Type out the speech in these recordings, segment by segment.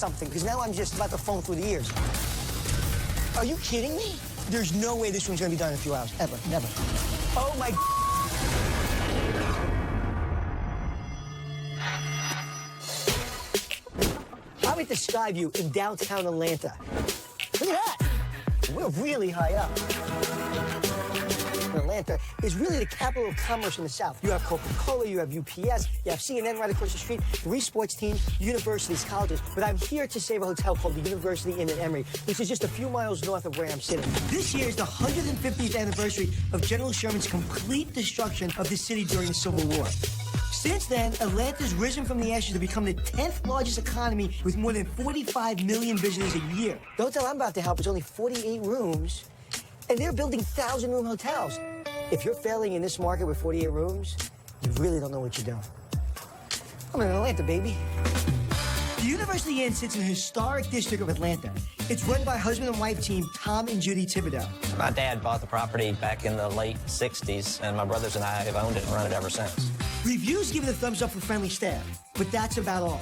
something, because now I'm just about to phone through the ears. Are you kidding me? There's no way this one's gonna be done in a few hours. Ever, never. Oh my. I'm at the Sky View in downtown Atlanta. Look at that. We're really high up. Atlanta is really the capital of commerce in the South. You have Coca-Cola, you have UPS, you have CNN right across the street, 3 sports teams, universities, colleges. But I'm here to save a hotel called the University Inn in Emory, which is just a few miles north of where I'm sitting. This year is the 150th anniversary of General Sherman's complete destruction of the city during the Civil War. Since then, Atlanta's risen from the ashes to become the 10th largest economy with more than 45 million visitors a year. The hotel I'm about to help is only 48 rooms, and they're building 1,000-room hotels. If you're failing in this market with 48 rooms, you really don't know what you're doing. I'm in Atlanta, baby. The University Inn sits in the historic district of Atlanta. It's run by husband and wife team Tom and Judy Thibodeau. My dad bought the property back in the late 60s, and my brothers and I have owned it and run it ever since. Reviews give it a thumbs up for friendly staff, but that's about all.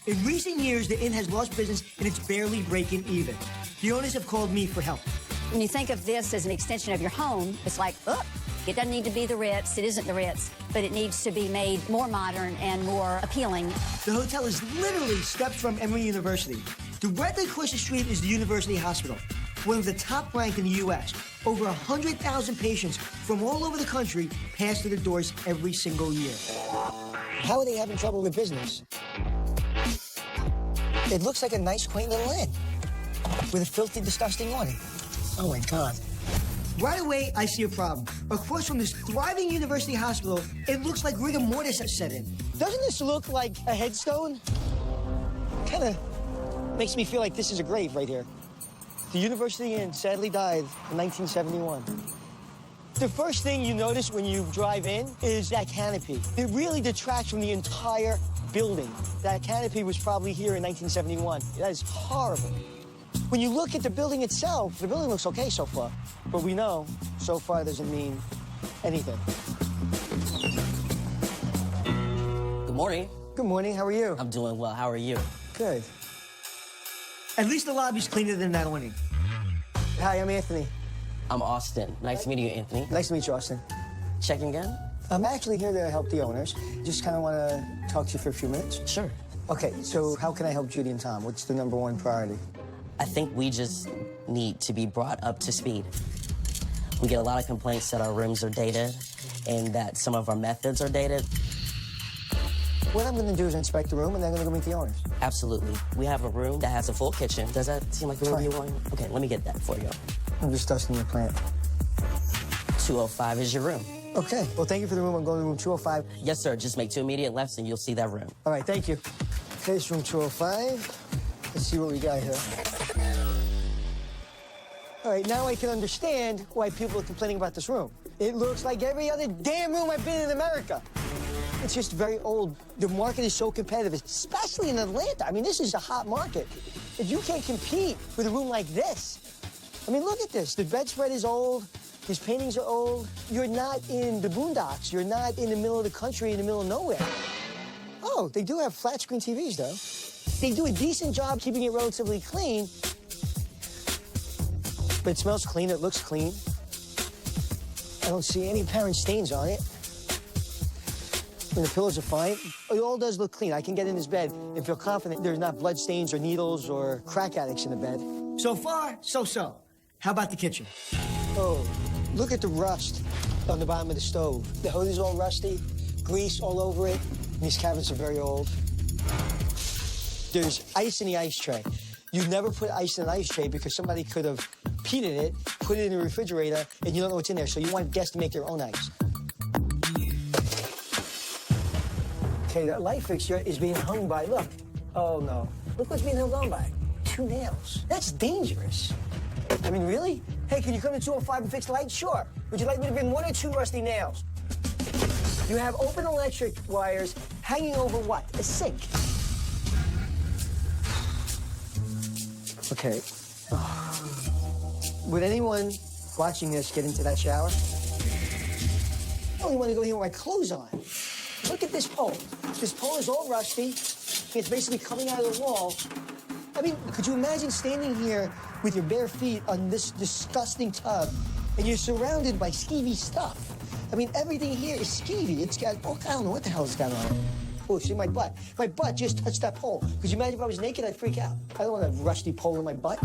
In recent years, the Inn has lost business and it's barely breaking even. The owners have called me for help. When you think of this as an extension of your home, it's like, oh, it doesn't need to be the Ritz. It isn't the Ritz, but it needs to be made more modern and more appealing. The hotel is literally steps from Emory University. Directly across the street is the University Hospital, one of the top ranked in the U.S. Over 100,000 patients from all over the country pass through the doors every single year. How are they having trouble with business? It looks like a nice, quaint little inn with a filthy, disgusting awning. Oh, my God. Right away, I see a problem. Across from this thriving university hospital, it looks like rigor mortis has set in. Doesn't this look like a headstone? Kind of makes me feel like this is a grave right here. The University Inn sadly died in 1971. The first thing you notice when you drive in is that canopy. It really detracts from the entire building. That canopy was probably here in 1971. That is horrible. When you look at the building itself, the building looks okay so far. But we know so far doesn't mean anything. Good morning. Good morning, how are you? I'm doing well, how are you? Good. At least the lobby's cleaner than that awning. Hi, I'm Anthony. I'm Austin. Nice meeting you, Anthony. Nice to meet you, Austin. Checking again? I'm actually here to help the owners. Just kind of want to talk to you for a few minutes. Sure. Okay, so how can I help Judy and Tom? What's the #1 priority? I think we just need to be brought up to speed. We get a lot of complaints that our rooms are dated and that some of our methods are dated. What I'm going to do is inspect the room, and then I'm going to go meet the owners. Absolutely. We have a room that has a full kitchen. Does that seem like the room you want? Okay, let me get that for you. I'm just dusting your plant. 205 is your room. Okay. Well, thank you for the room. I'm going to room 205. Yes, sir. Just make 2 immediate lefts and you'll see that room. All right, thank you. Okay, it's room 205. Let's see what we got here. All right, now I can understand why people are complaining about this room. It looks like every other damn room I've been in America. It's just very old. The market is so competitive, especially in Atlanta. I mean, this is a hot market. If you can't compete with a room like this, I mean, look at this. The bedspread is old. These paintings are old. You're not in the boondocks. You're not in the middle of the country, in the middle of nowhere. Oh, they do have flat screen TVs, though. They do a decent job keeping it relatively clean. But it smells clean. It looks clean. I don't see any apparent stains on it. And the pillows are fine. It all does look clean. I can get in this bed and feel confident there's not blood stains or needles or crack addicts in the bed. So far, so-so. How about the kitchen? Oh, look at the rust on the bottom of the stove. The hood is all rusty, grease all over it. And these cabinets are very old. There's ice in the ice tray. You never put ice in an ice tray because somebody could have peed in it, put it in the refrigerator, and you don't know what's in there. So you want guests to make their own ice. Okay, that light fixture is being hung by, look. Oh, no. Look what's being hung on by. 2 nails. That's dangerous. I mean, really? Hey, can you come to 205 and fix the light? Sure. Would you like me to bring 1 or 2 rusty nails? You have open electric wires hanging over what? A sink. Okay. Would anyone watching this get into that shower? I only want to go here with my clothes on. Look at this pole. This pole is all rusty. It's basically coming out of the wall. I mean, could you imagine standing here with your bare feet on this disgusting tub and you're surrounded by skeevy stuff? I mean, everything here is skeevy. It's got, oh, I don't know what the hell is going on. Oh, see my butt. My butt just touched that pole. Could you imagine if I was naked? I'd freak out. I don't want a rusty pole in my butt.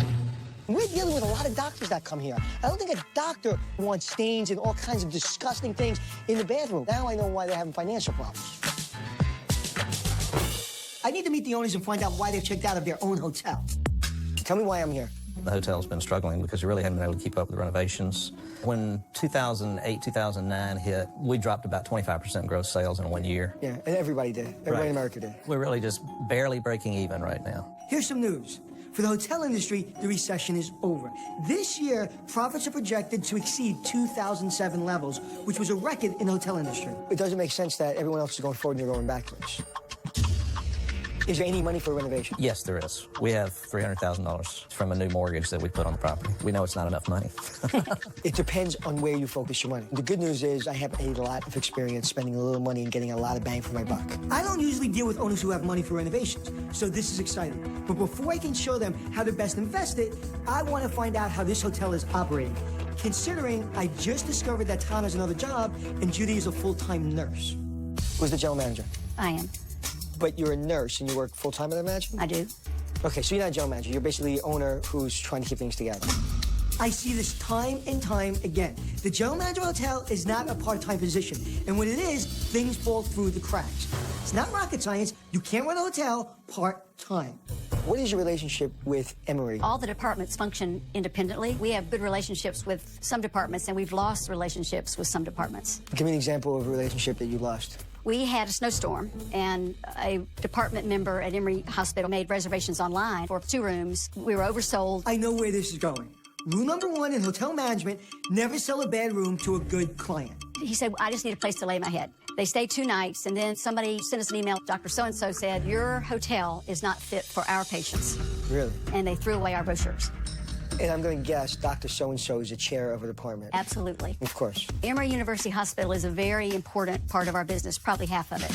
We're dealing with a lot of doctors that come here. I don't think a doctor wants stains and all kinds of disgusting things in the bathroom. Now I know why they're having financial problems. I need to meet the owners and find out why they're checked out of their own hotel. Tell me why I'm here. The hotel's been struggling because we really haven't been able to keep up with the renovations. When 2008, 2009 hit, we dropped about 25% gross sales in 1 year. Yeah, and everybody did. Everybody in America did. We're really just barely breaking even right now. Here's some news. For the hotel industry, the recession is over. This year, profits are projected to exceed 2007 levels, which was a record in the hotel industry. It doesn't make sense that everyone else is going forward and you're going backwards. Is there any money for renovation? Yes, there is. We have $300,000 from a new mortgage that we put on the property. We know it's not enough money. It depends on where you focus your money. The good news is I have a lot of experience spending a little money and getting a lot of bang for my buck. I don't usually deal with owners who have money for renovations, so this is exciting. But before I can show them how to best invest it, I want to find out how this hotel is operating, considering I just discovered that Tom has another job and Judy is a full-time nurse. Who's the general manager? I am. But you're a nurse and you work full-time at that mansion? I do. Okay, so you're not a general manager. You're basically the owner who's trying to keep things together. I see this time and time again. The general manager of a hotel is not a part-time position. And when it is, things fall through the cracks. It's not rocket science. You can't run a hotel part-time. What is your relationship with Emory? All the departments function independently. We have good relationships with some departments, and we've lost relationships with some departments. Give me an example of a relationship that you lost. We had a snowstorm, and a department member at Emory Hospital made reservations online for 2 rooms. We were oversold. I know where this is going. Rule number 1 in hotel management, never sell a bad room to a good client. He said, I just need a place to lay my head. They stayed 2 nights, and then somebody sent us an email. Dr. So-and-so said, your hotel is not fit for our patients. Really? And they threw away our brochures. And I'm going to guess Dr. So-and-so is the chair of a department. Absolutely. Of course. Emory University Hospital is a very important part of our business, probably half of it.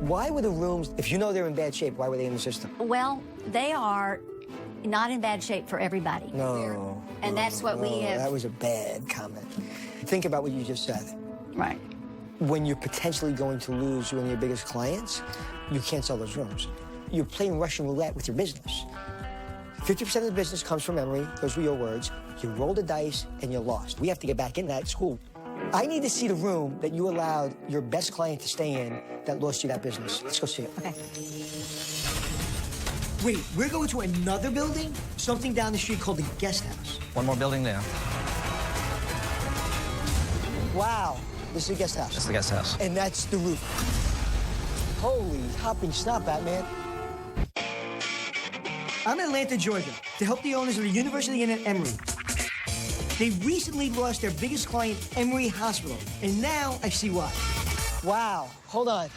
Why were the rooms, if you know they're in bad shape, why were they in the system? Well, they are not in bad shape for everybody. No. And that's what we have. That was a bad comment. Think about what you just said. Right. When you're potentially going to lose one of your biggest clients, you can't sell those rooms. You're playing Russian roulette with your business. 50% of the business comes from Emory. Those were your words. You rolled the dice and you lost. We have to get back in that school. I need to see the room that you allowed your best client to stay in that lost you that business. Let's go see it. Okay. Wait, we're going to another building? Something down the street called the guest house. One more building down. Wow, this is the guest house. That's the guest house. And that's the roof. Holy hopping snot, Batman. I'm in Atlanta, Georgia, to help the owners of the University Inn at Emory. They recently lost their biggest client, Emory Hospital, and now I see why. Wow, hold on.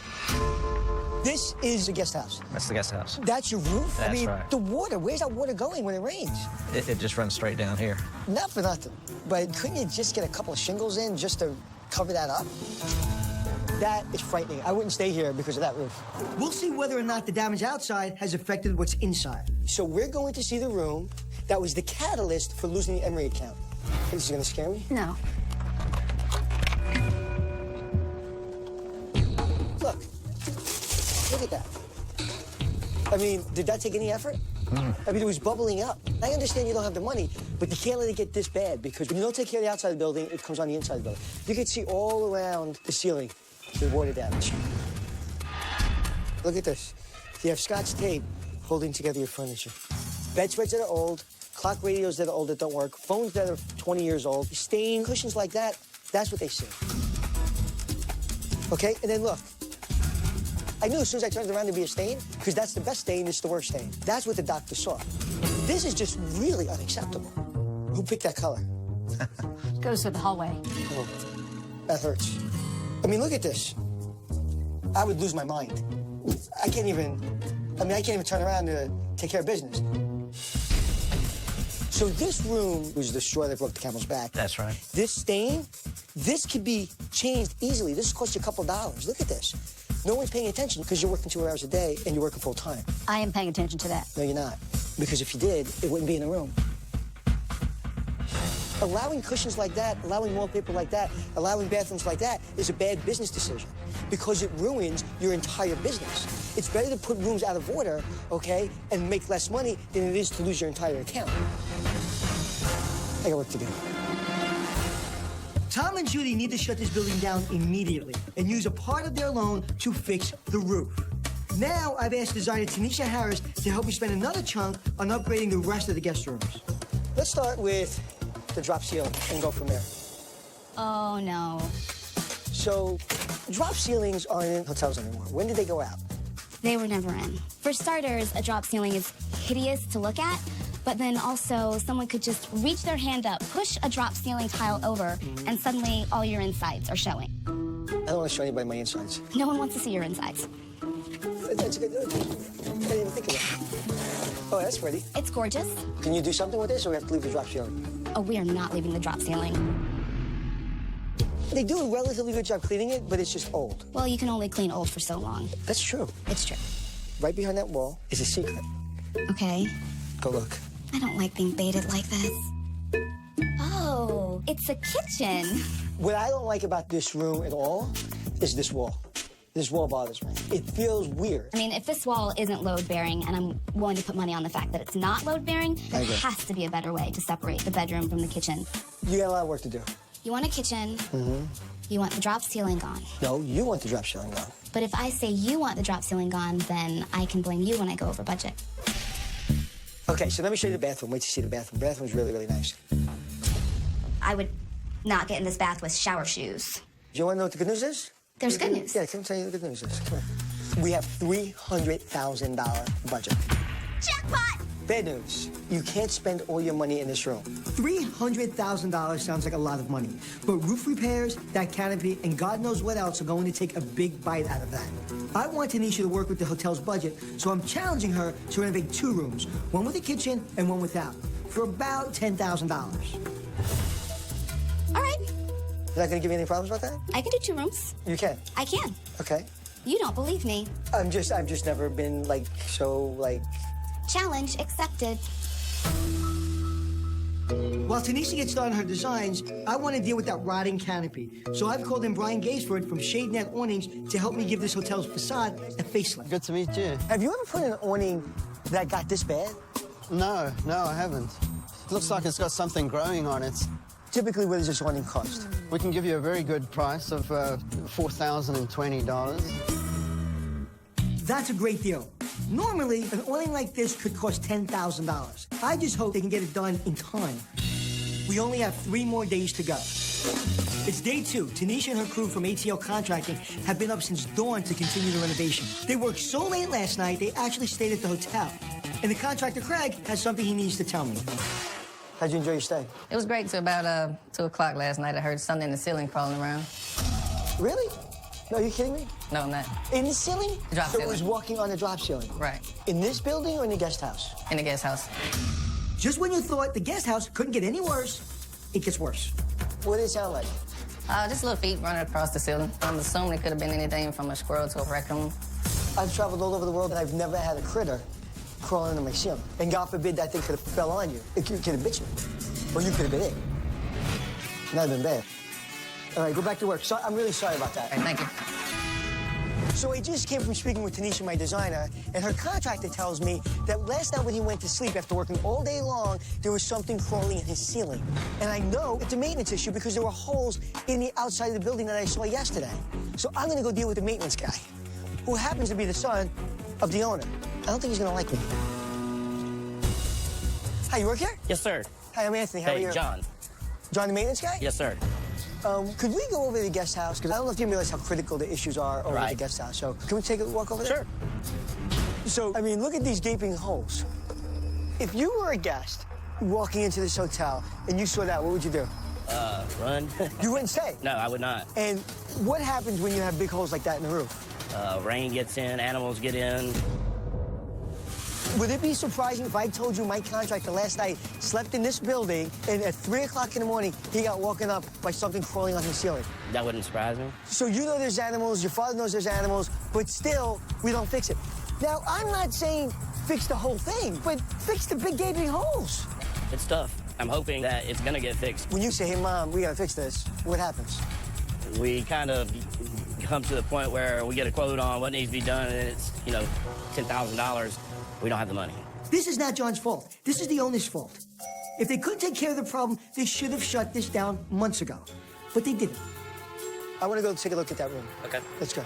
This is the guest house. That's the guest house. That's your roof? That's I mean, right. The water, where's that water going when it rains? It just runs straight down here. Not for nothing, but couldn't you just get a couple of shingles in just to cover that up? That is frightening. I wouldn't stay here because of that roof. We'll see whether or not the damage outside has affected what's inside. So we're going to see the room that was the catalyst for losing the Emory account. This is going to scare me? No. Look. Look at that. I mean, did that take any effort? I mean, it was bubbling up. I understand you don't have the money, but you can't let it get this bad because when you don't take care of the outside of the building, it comes on the inside of the building. You can see all around the ceiling the water damage. Look at this. You have Scotch tape holding together your furniture. Bedspreads that are old, clock radios that are old that don't work, phones that are 20 years old, stain cushions like that, that's what they see. Okay, and then look. I knew as soon as I turned around there'd be a stain, because that's the best stain, it's the worst stain. That's what the doctor saw. This is just really unacceptable. Who picked that color? Goes to the hallway. Oh, that hurts. I mean, look at this. I would lose my mind. I can't even turn around to take care of business. So this room was the straw that broke the camel's back. That's right. This stain, this could be changed easily. This cost you a couple $. Look at this. No one's paying attention because you're working 2 hours a day and you're working full time. I am paying attention to that. No, you're not. Because if you did, it wouldn't be in the room. Allowing cushions like that, allowing wallpaper like that, allowing bathrooms like that is a bad business decision because it ruins your entire business. It's better to put rooms out of order, okay, and make less money than it is to lose your entire account. I got work to do. Tom and Judy need to shut this building down immediately and use a part of their loan to fix the roof. Now I've asked designer Tanisha Harris to help me spend another chunk on upgrading the rest of the guest rooms. Let's start with the drop ceiling and go from there. Oh, no. So, drop ceilings aren't in hotels anymore. When did they go out? They were never in. For starters, a drop ceiling is hideous to look at, but then also someone could just reach their hand up, push a drop ceiling tile over, and suddenly all your insides are showing. I don't want to show anybody my insides. No one wants to see your insides. That's a good. I didn't even think of that. Oh, that's pretty. It's gorgeous. Can you do something with this, or we have to leave the drop ceiling? Oh, we are not leaving the drop ceiling. They do a relatively good job cleaning it, but it's just old. Well, you can only clean old for so long. That's true. It's true. Right behind that wall is a secret. Okay. Go look. I don't like being baited like this. Oh, it's a kitchen. What I don't like about this room at all is this wall. This wall bothers me. It feels weird. I mean, if this wall isn't load-bearing, and I'm willing to put money on the fact that it's not load-bearing, there has to be a better way to separate the bedroom from the kitchen. You got a lot of work to do. You want a kitchen. You want the drop ceiling gone. No, you want the drop ceiling gone. But if I say you want the drop ceiling gone, then I can blame you when I go over budget. Okay, so let me show you the bathroom. Wait to see the bathroom. The bathroom's really, really nice. I would not get in this bath with shower shoes. Do you want to know what the good news is? There's good news. Yeah, come tell you the good news is. Come here. We have $300,000 budget. Jackpot! Bad news. You can't spend all your money in this room. $300,000 sounds like a lot of money. But roof repairs, that canopy, and God knows what else are going to take a big bite out of that. I want Tanisha to work with the hotel's budget, so I'm challenging her to renovate 2 rooms, one with a kitchen and one without, for about $10,000. All right. You're not going to give me any problems about that? I can do 2 rooms. You can. I can. Okay. You don't believe me. I've just never been, so. Challenge accepted. While Tanisha gets started on her designs, I want to deal with that rotting canopy. So I've called in Brian Gaisford from Shade Net Awnings to help me give this hotel's facade a facelift. Good to meet you. Have you ever put in an awning that got this bad? No, I haven't. It looks like it's got something growing on it. Typically, what does this awning cost? We can give you a very good price of $4,020. That's a great deal. Normally, an awning like this could cost $10,000. I just hope they can get it done in time. We only have 3 more days to go. It's day 2. Tanisha and her crew from ATL Contracting have been up since dawn to continue the renovation. They worked so late last night, they actually stayed at the hotel. And the contractor, Craig, has something he needs to tell me. How'd you enjoy your stay? It was great till about 2 o'clock last night. I heard something in the ceiling crawling around. Really? No, are you kidding me? No, I'm not. In the ceiling? Drop so ceiling. it was walking on the drop ceiling? Right. In this building or in the guest house? In the guest house. Just when you thought the guest house couldn't get any worse, it gets worse. What did it sound like? Just little feet running across the ceiling. I'm assuming it could have been anything from a squirrel to a raccoon. I've traveled all over the world and I've never had a critter crawling into my ceiling. And God forbid that thing could have fell on you. It could have bit you. Or you could have been it. Not been bad. All right, go back to work. So, I'm really sorry about that. All right, thank you. So I just came from speaking with Tanisha, my designer, and her contractor tells me that last night when he went to sleep after working all day long, there was something crawling in his ceiling. And I know it's a maintenance issue because there were holes in the outside of the building that I saw yesterday. So I'm gonna go deal with the maintenance guy, who happens to be the son of the owner. I don't think he's gonna like me. Hi, you work here? Yes, sir. Hi, I'm Anthony. How are you? Hey, John. John, the maintenance guy? Yes, sir. Could we go over to the guest house? Because I don't know if you realize how critical the issues are over at the guest house. So can we take a walk over there? Sure. So, I mean, look at these gaping holes. If you were a guest walking into this hotel and you saw that, what would you do? Run. You wouldn't stay. No, I would not. And what happens when you have big holes like that in the roof? Rain gets in, animals get in. Would it be surprising if I told you my contractor last night slept in this building and at 3 o'clock in the morning, he got woken up by something crawling on his ceiling? That wouldn't surprise me. So you know there's animals, your father knows there's animals, but still, we don't fix it. Now, I'm not saying fix the whole thing, but fix the big gaping holes. It's tough. I'm hoping that it's gonna get fixed. When you say, hey, Mom, we gotta fix this, what happens? We kind of come to the point where we get a quote on what needs to be done, and it's, you know, $10,000. We don't have the money. This is not John's fault. This is the owner's fault. If they couldn't take care of the problem, they should have shut this down months ago. But they didn't. I want to go take a look at that room. Okay. Let's go.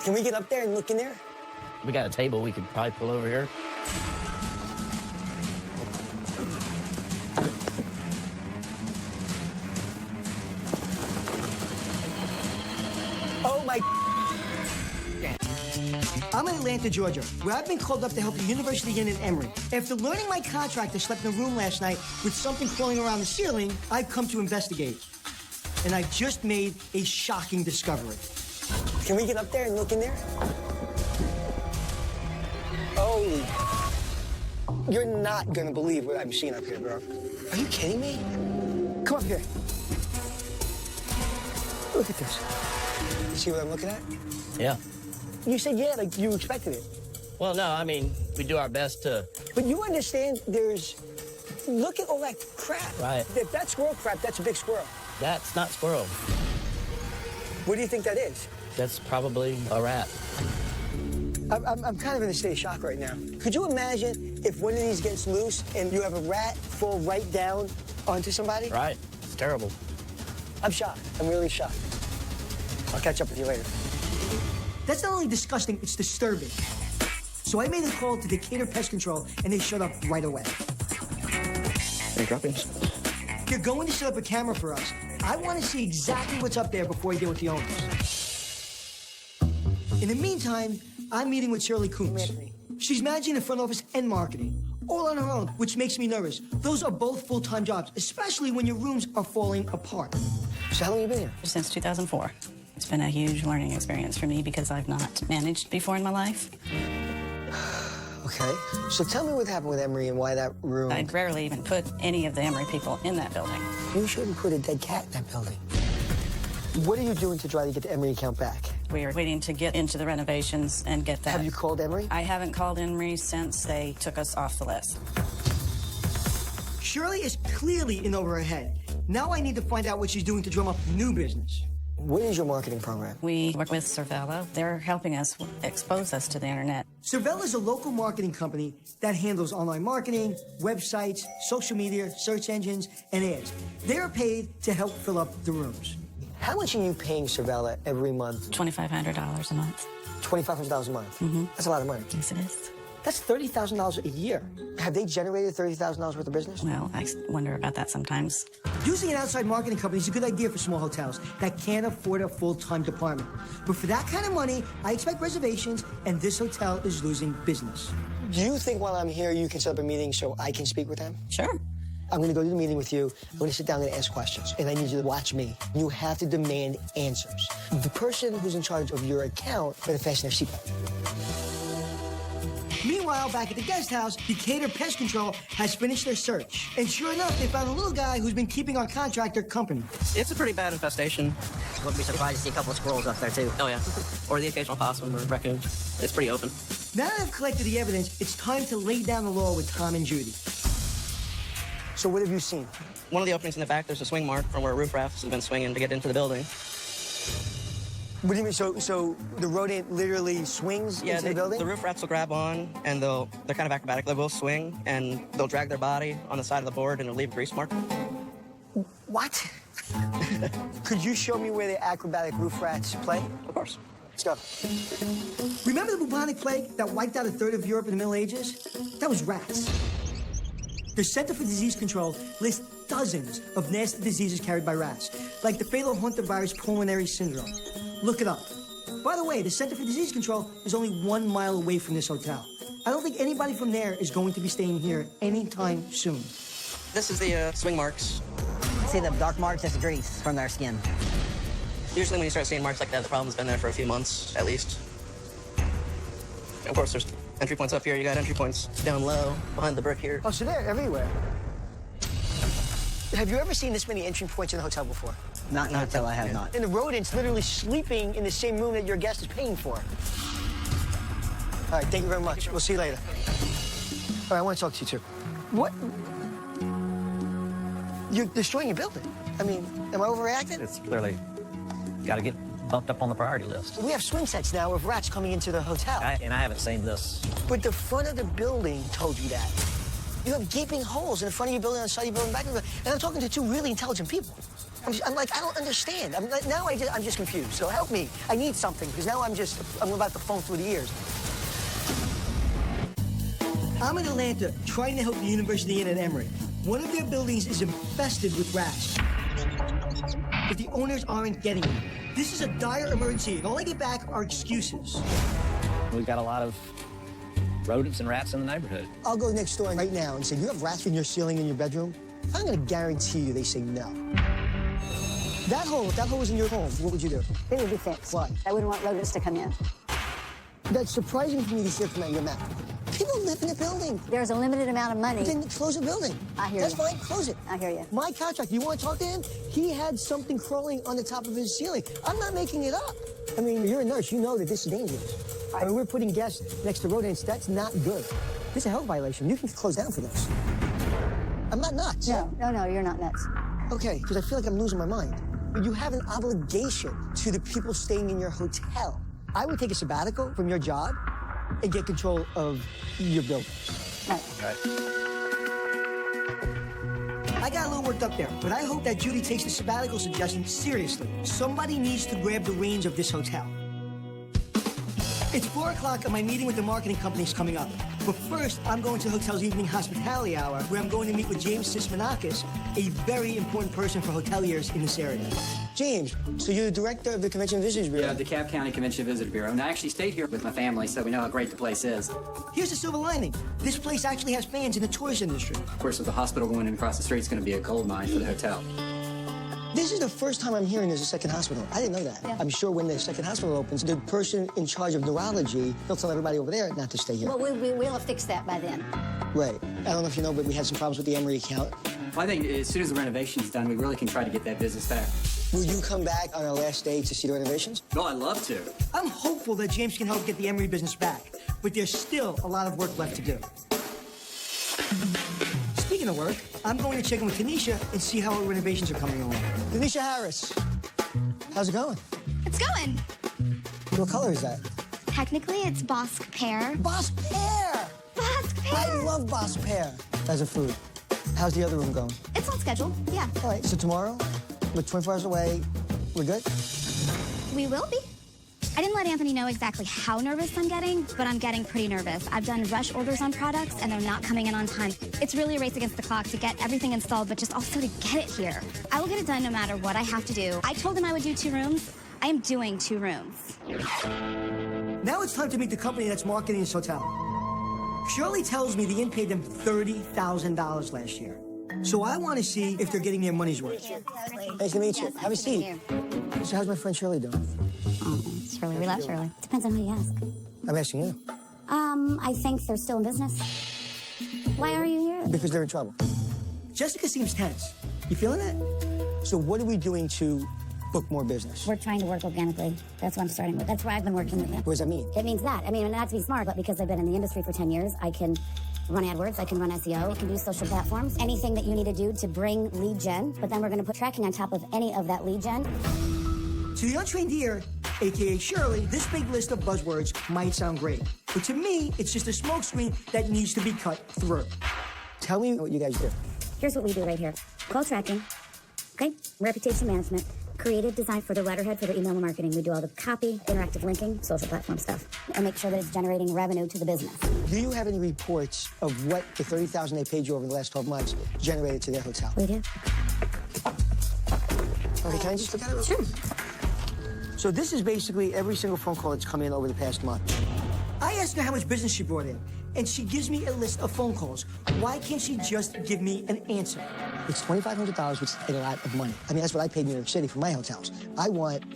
Can we get up there and look in there? We got a table we could probably pull over here. Oh, my... I'm in Atlanta, Georgia, where I've been called up to help the University Inn in Emory. After learning my contractor slept in a room last night with something crawling around the ceiling, I've come to investigate. And I just made a shocking discovery. Can we get up there and look in there? Holy... You're not gonna believe what I'm seeing up here, bro. Are you kidding me? Come up here. Look at this. See what I'm looking at? Yeah. You said yeah, like you expected it. Well, no, I mean, we do our best to... But you understand there's... Look at all that crap. Right. If that's squirrel crap, that's a big squirrel. That's not squirrel. What do you think that is? That's probably a rat. I'm kind of in a state of shock right now. Could you imagine if one of these gets loose and you have a rat fall right down onto somebody? Right. It's terrible. I'm shocked. I'm really shocked. I'll catch up with you later. That's not only disgusting, it's disturbing. So I made a call to Decatur Pest Control, and they showed up right away. Any droppings? They're going to set up a camera for us. I want to see exactly what's up there before I deal with the owners. In the meantime, I'm meeting with Shirley Coombs. She's managing the front office and marketing, all on her own, which makes me nervous. Those are both full-time jobs, especially when your rooms are falling apart. So how long have you been here? Since 2004. It's been a huge learning experience for me because I've not managed before in my life. Okay, so tell me what happened with Emory and why that room... I'd rarely even put any of the Emory people in that building. You shouldn't put a dead cat in that building. What are you doing to try to get the Emory account back? We are waiting to get into the renovations and get that. Have you called Emory? I haven't called Emory since they took us off the list. Shirley is clearly in over her head. Now I need to find out what she's doing to drum up new business. What is your marketing program? We work with Cervella. They're helping us expose us to the internet. Cervella is a local marketing company that handles online marketing, websites, social media, search engines, and ads. They're paid to help fill up the rooms. How much are you paying Cervella every month? $2,500 a month. $2,500 a month? Mm-hmm. That's a lot of money. Yes, it is. That's $30,000 a year. Have they generated $30,000 worth of business? Well, I wonder about that sometimes. Using an outside marketing company is a good idea for small hotels that can't afford a full-time department. But for that kind of money, I expect reservations, and this hotel is losing business. Do you think while I'm here, you can set up a meeting so I can speak with them? Sure. I'm going to go to the meeting with you. I'm going to sit down and ask questions, and I need you to watch me. You have to demand answers. The person who's in charge of your account better fasten their seatbelt. Meanwhile, back at the guest house, Decatur Pest Control has finished their search. And sure enough, they found a little guy who's been keeping our contractor company. It's a pretty bad infestation. Wouldn't be surprised to see a couple of squirrels up there, too. Oh, yeah. Or the occasional possum or raccoon. It's pretty open. Now that I've collected the evidence, it's time to lay down the law with Tom and Judy. So what have you seen? One of the openings in the back, there's a swing mark from where roof rafts have been swinging to get into the building. What do you mean? So the rodent literally swings into the building? The roof rafts will grab on, and they're kind of acrobatic. They will swing, and they'll drag their body on the side of the board, and it'll leave a grease mark. What? Could you show me where the acrobatic roof rats play? Of course. Let's go. Remember the bubonic plague that wiped out a third of Europe in the Middle Ages? That was rats. The Center for Disease Control lists dozens of nasty diseases carried by rats, like the fatal hantavirus pulmonary syndrome. Look it up. By the way, the Center for Disease Control is only 1 mile away from this hotel. I don't think anybody from there is going to be staying here anytime soon. This is the swing marks. See the dark marks? That's grease from their skin. Usually when you start seeing marks like that, the problem's been there for a few months, at least. And of course, there's entry points up here. You got entry points down low, behind the brick here. Oh, so they're everywhere. Have you ever seen this many entry points in a hotel before? Not until I have not. And the rodents literally sleeping in the same room that your guest is paying for. All right, thank you very much. We'll see you later. All right, I want to talk to you, too. What? You're destroying your building. I mean, am I overreacting? It's clearly got to get bumped up on the priority list. We have swing sets now of rats coming into the hotel. And I haven't seen this. But the front of the building told you that. You have gaping holes in the front of your building, on the side of your building, back of your building. And I'm talking to two really intelligent people. I'm like, I don't understand. Now I'm just confused. So help me. I need something, because now I'm about to phone through the ears. I'm in Atlanta trying to help the University Inn at Emory. One of their buildings is infested with rats. But the owners aren't getting it. This is a dire emergency, and all I get back are excuses. We've got a lot of rodents and rats in the neighborhood. I'll go next door right now and say, you have rats in your ceiling in your bedroom? I'm going to guarantee you they say no. If that hole was in your home, what would you do? It would be fixed. Why? I wouldn't want rodents to come in. That's surprising for me to hear from out your mouth. People live in a building. There's a limited amount of money. Then close the building. I hear That's you. fine, close it. I hear you. My contract, you want to talk to him? He had something crawling on the top of his ceiling. I'm not making it up. I mean, you're a nurse. You know that this is dangerous. I mean, we're putting guests next to rodents. That's not good. This is a health violation. You can close down for this. I'm not nuts. No, you're not nuts. Okay, because I feel like I'm losing my mind. But you have an obligation to the people staying in your hotel. I would take a sabbatical from your job and get control of your building. Right. I got a little worked up there, but I hope that Judy takes the sabbatical suggestion seriously. Somebody needs to grab the reins of this hotel. It's 4 o'clock and my meeting with the marketing company is coming up. But first, I'm going to the hotel's evening hospitality hour, where I'm going to meet with James Sismanakis, a very important person for hoteliers in this area. James, so you're the director of the Convention and Visitors Bureau? Yeah, the DeKalb County Convention and Visitor Bureau. And I actually stayed here with my family, so we know how great the place is. Here's the silver lining. This place actually has fans in the tourist industry. Of course, with the hospital going in across the street, it's going to be a gold mine for the hotel. This is the first time I'm hearing there's a second hospital. I didn't know that. Yeah. I'm sure when the second hospital opens, the person in charge of neurology, they'll tell everybody over there not to stay here. Well, we'll have fixed that by then. Right. I don't know if you know, but we had some problems with the Emory account. Well, I think as soon as the renovation's done, we really can try to get that business back. Will you come back on our last day to see the renovations? No, I'd love to. I'm hopeful that James can help get the Emory business back, but there's still a lot of work left to do. Speaking of work, I'm going to check in with Tanisha and see how our renovations are coming along. Tanisha Harris, how's it going? It's going. What color is that? Technically, it's Bosque pear. Bosque pear! Bosque pear! I love Bosque pear as a food. How's the other room going? It's on schedule, yeah. All right, so tomorrow, we're 24 hours away. We're good? We will be. I didn't let Anthony know exactly how nervous I'm getting, but I'm getting pretty nervous. I've done rush orders on products, and they're not coming in on time. It's really a race against the clock to get everything installed, but just also to get it here. I will get it done no matter what I have to do. I told him I would do 2 rooms. I am doing 2 rooms. Now it's time to meet the company that's marketing this hotel. Shirley tells me the inn paid them $30,000 last year. So I want to see if they're getting their money's worth. Nice to meet you. Have a seat. So how's my friend Shirley doing? Shirley, we love Shirley. Depends on who you ask. I'm asking you. I think they're still in business. Why are you here? Because they're in trouble. Jessica seems tense. You feeling that? So what are we doing to book more business? We're trying to work organically. That's what I'm starting with. That's why I've been working with them. What does that mean? It means that. I mean, not to be smart, but because I've been in the industry for 10 years, I can run AdWords, I can run SEO, I can do social platforms, anything that you need to do to bring lead gen, but then we're going to put tracking on top of any of that lead gen. To the untrained ear, AKA Shirley, this big list of buzzwords might sound great, but to me, it's just a smokescreen that needs to be cut through. Tell me what you guys do. Here's what we do right here. Call tracking, okay? Reputation management, creative design for the letterhead for the email marketing. We do all the copy, interactive linking, social platform stuff, and make sure that it's generating revenue to the business. Do you have any reports of what the $30,000 they paid you over the last 12 months generated to their hotel? We do. Okay, can I just look at it? Sure. So this is basically every single phone call that's come in over the past month. I asked her how much business she brought in, and she gives me a list of phone calls. Why can't she just give me an answer? It's $2,500, which is a lot of money. I mean, that's what I paid in New York City for my hotels. I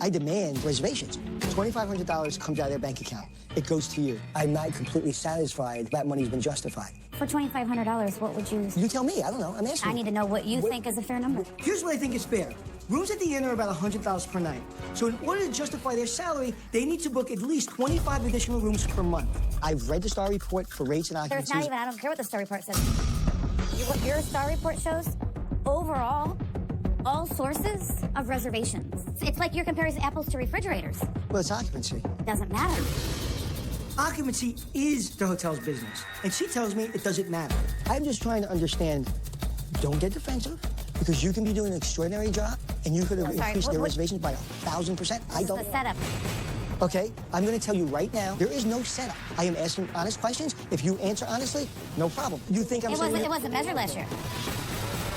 demand reservations. $2,500 comes out of their bank account. It goes to you. I'm not completely satisfied that money's been justified. For $2,500, what would you... You tell me. I don't know. I'm asking I need to know what you think is a fair number. Here's what I think is fair. Rooms at the inn are about $100 per night. So in order to justify their salary, they need to book at least 25 additional rooms per month. I've read the Star Report for rates and occupancies. There's not even, I don't care what the Star Report says. What your Star Report shows, overall, all sources of reservations. It's like you're comparing apples to refrigerators. Well, it's occupancy. Doesn't matter. Occupancy is the hotel's business, and she tells me it doesn't matter. I'm just trying to understand, don't get defensive, because you can be doing an extraordinary job, and you could have increased their reservations by 1,000%. I don't... This is the setup. Okay, I'm going to tell you right now, there is no setup. I am asking honest questions. If you answer honestly, no problem. You think I'm saying... It wasn't measured last year.